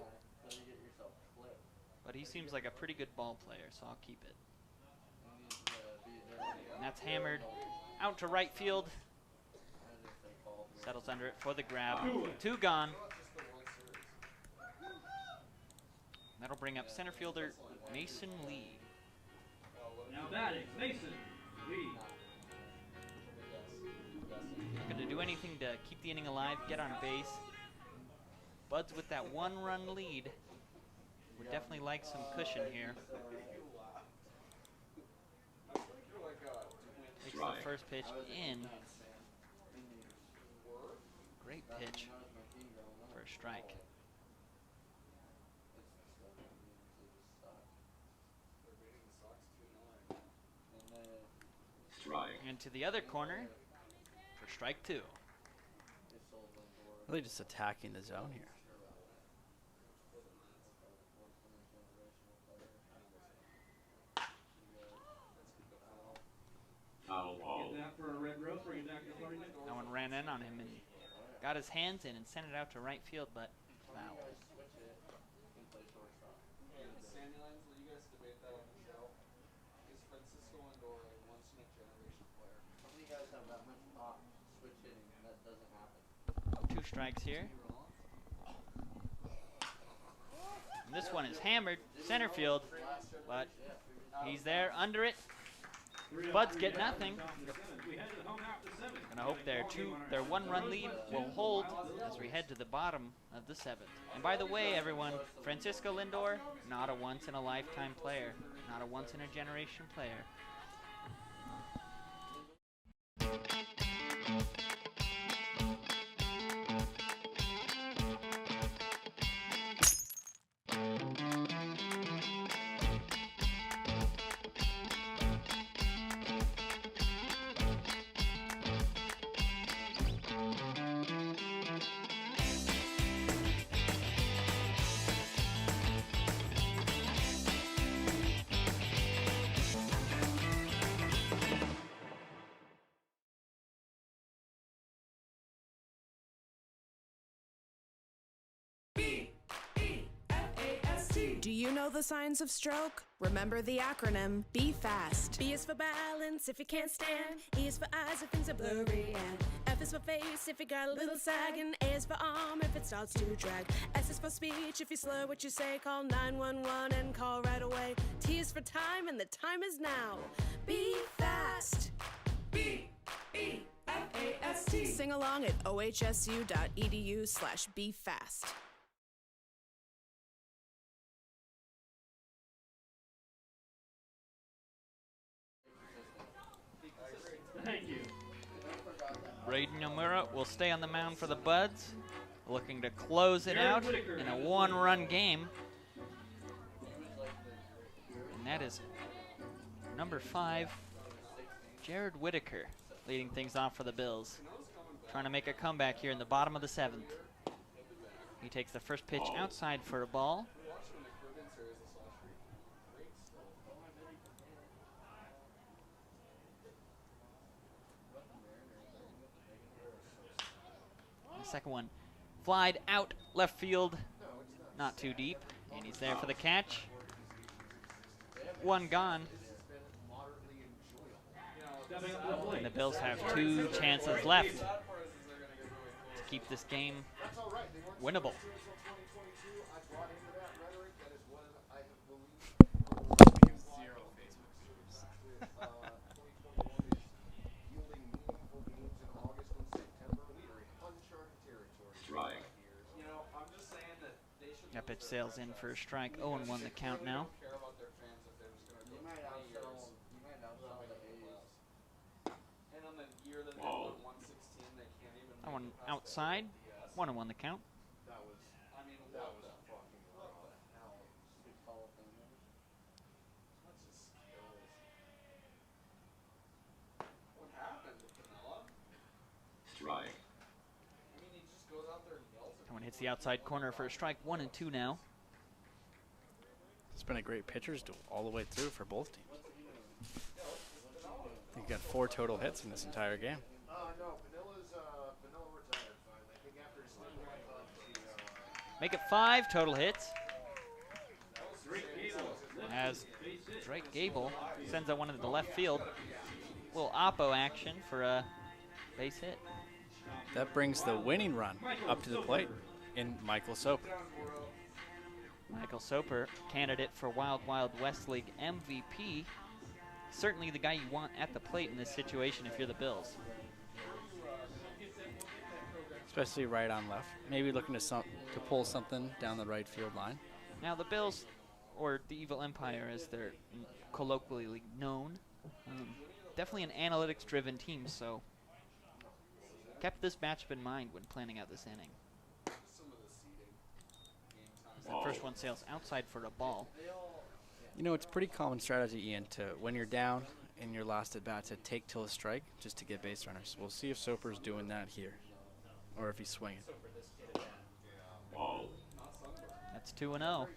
But he seems like a pretty good ball player, so I'll keep it. And that's hammered out to right field. Settles under it for the grab. 2 gone. That'll bring up center fielder Mason Lee. Now batting Mason Lee. Not going to do anything to keep the inning alive, get on base. Buds with that 1-run lead would definitely like some cushion here. Takes the first pitch in. Great pitch for a strike. Strike. And to the other corner for strike 2. Really just attacking the zone here. Foul ball. Get that for a red rose, bring it back to the party. That one ran in on him and got his hands in and sent it out to right field, but foul. Sandylines, will you guys debate that on the show? Is Francisco Lindor a once-in-a-generation player? How do you guys have that much pop switch hitting and that doesn't happen? 2 strikes here. And this one is hammered center field, but he's there under it. Buds get nothing. We head to the home half of the 7th. Gonna hope their one-run lead will hold as we head to the bottom of the 7th. And by the way, everyone, Francisco Lindor, not a once-in-a-lifetime player, not a once-in-a-generation player. Do you know the signs of stroke? Remember the acronym Be Fast. B is for balance if you can't stand. E is for eyes if things are blurry. And F is for face if you got a little sag. And A is for arm if it starts to drag. S is for speech if you slur what you say. Call 911 and call right away. T is for time and the time is now. Be fast. B-E-F-A-S-T. Sing along at ohsu.edu/befast. Thank you. Braden Yamura will stay on the mound for the Buds, looking to close it out in a one-run game. And that is number 5, Jared Whitaker, leading things off for the Bills. Trying to make a comeback here in the bottom of the 7th. He takes the first pitch outside for a ball. Second one flied out left field, not too deep, and he's there for the catch. One gone. And the Bills have 2 chances left to keep this game winnable. That pitch sails in for a strike. 0-1 the count now. That one outside. 1-1 the count. That one hits the outside corner for a strike. 1-2 now. It's been a great pitcher's duel all the way through for both teams. I think you got 4 total hits in this entire game. Make it 5 total hits. As Drake Gable sends that one into the left field. A little oppo action for a base hit. That brings the winning run up to the plate in Michael Soper. Michael Soper, candidate for Wild Wild West League MVP. Certainly the guy you want at the plate in this situation if you're the Bills. Especially right on left. Maybe looking to pull something down the right field line. Now the Bills, or the Evil Empire as they're colloquially known, definitely an analytics-driven team, so kept this matchup in mind when planning out this inning. The first one sails outside for a ball. You know, it's pretty common strategy, Ian, to when you're down in your last at-bat to take till a strike just to get base runners. We'll see if Soper's doing that here, or if he's swinging. That's 2-0.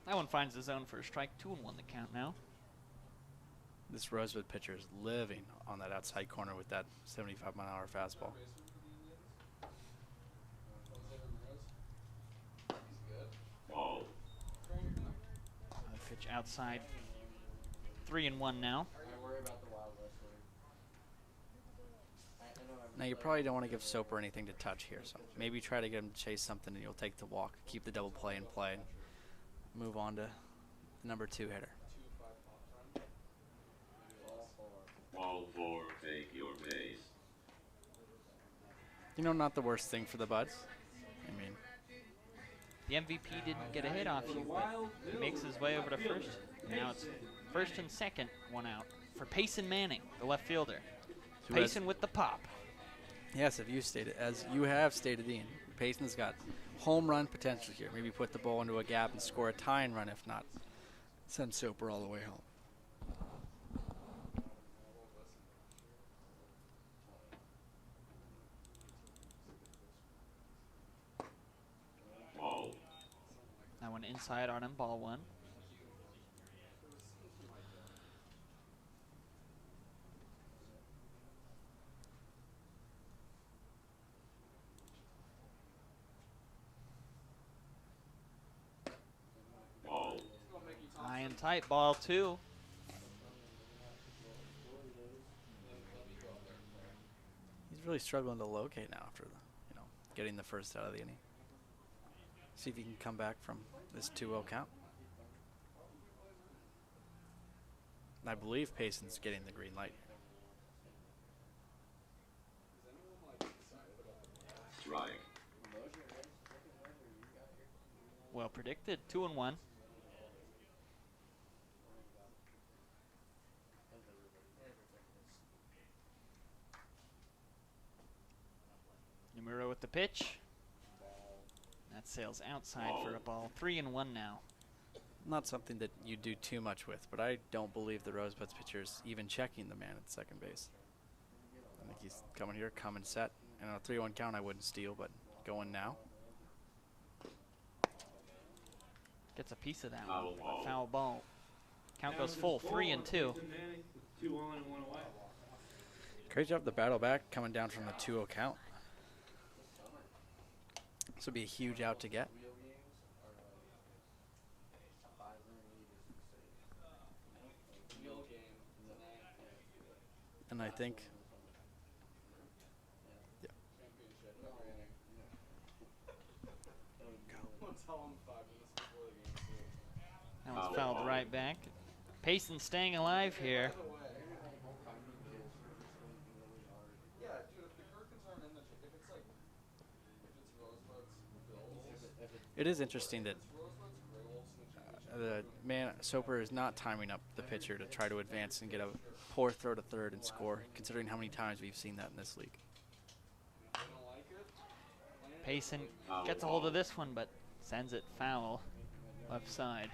That one finds the zone for a strike. 2-1 the count now. This Rosebud pitcher is living on that outside corner with that 75-mile-an-hour fastball. Pitch outside. 3-1 now. Now you probably don't want to give Soper anything to touch here, so maybe try to get him to chase something and you'll take the walk, keep the double play in play, and move on to the number 2 hitter. Ball 4, take your base. You know, not the worst thing for the Buds. I mean, The MVP didn't get a hit off you, but he makes his way over to first. And now it's first and second, 1 out for Payson Manning, the left fielder. Payson with the pop. yes, as you have stated, Ian, Payson's got home run potential here. Maybe put the ball into a gap and score a tying run. If not, send Soper all the way home. Ball. That one inside on him, ball 1. Ball. High and tight, ball 2. He's really struggling to locate now after getting the first out of the inning. See if he can come back from this 2-0 count. And I believe Payson's getting the green light. Strike. Well predicted, 2-1. Nomura with the pitch. That sails outside for a ball. 3-1 now. Not something that you do too much with, but I don't believe the Rosebuds pitcher is even checking the man at second base. I think he's coming here, coming set. And on a 3-1 count, I wouldn't steal, but going now. Gets a piece of that one. A foul ball. Count goes full, 3-2. 2 on and 1 away. Great job the battle back, coming down from the 2-0 count. This would be a huge out to get. And I think, yeah. That one's fouled right back. Payson staying alive here. It is interesting that the man Soper is not timing up the pitcher to try to advance and get a poor throw to third and score, considering how many times we've seen that in this league. Payson gets a hold of this one, but sends it foul left side.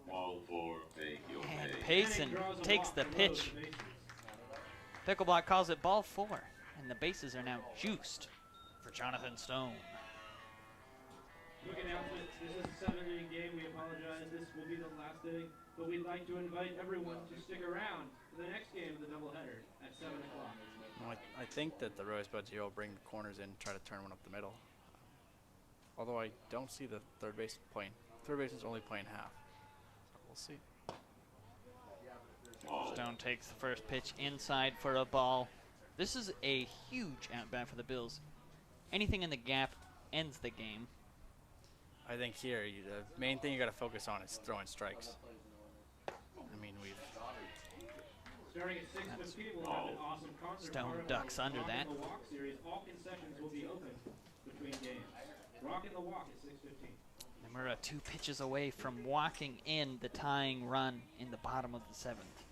Ball 4, take your And base. Payson takes the pitch. Pickleblock calls it ball 4, and the bases are now juiced for Jonathan Stone. Quick announcement, this is a 7-inning game. We apologize. This will be the last inning, but we'd like to invite everyone to stick around for the next game of the doubleheader at 7 o'clock. Well, I think that the Rosebuds here will bring the corners in, try to turn one up the middle. Although I don't see the third base playing. Third base is only playing half. So we'll see. Stone takes the first pitch inside for a ball. This is a huge at-bat for the Bills. Anything in the gap ends the game. I think here, the main thing you got to focus on is throwing strikes. I mean, we've... Starting at 6:15, we'll have an awesome concert. Stone ducks under Rock that. in the Walk series. All concessions will be open between games. Rock in the Walk at 6:15. Nomura 2 pitches away from walking in the tying run in the bottom of the 7th.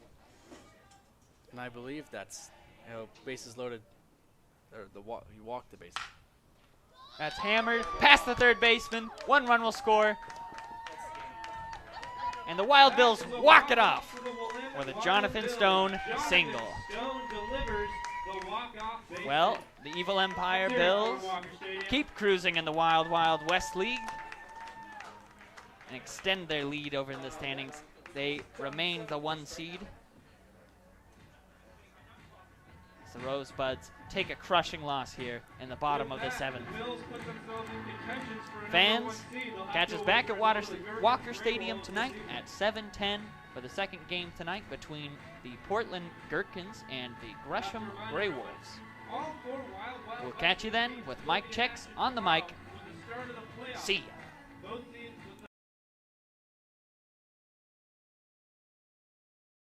And I believe that's, bases loaded, or you walk the bases. That's hammered past the third baseman. 1 run will score. And the Wild Bills walk it off with a Jonathan Stone single. Stone delivers the walk-off base. Well, the Evil Empire Bills keep cruising in the Wild Wild West League. and extend their lead over in the standings. They remain the 1 seed. The Rosebuds take a crushing loss here in the bottom of the 7th. Fans, catch us back at Walker Stadium tonight at 7:10 for the second game tonight between the Portland Gherkins and the Gresham Grey Wolves. We'll catch you then with Mike Checks on the mic. See ya.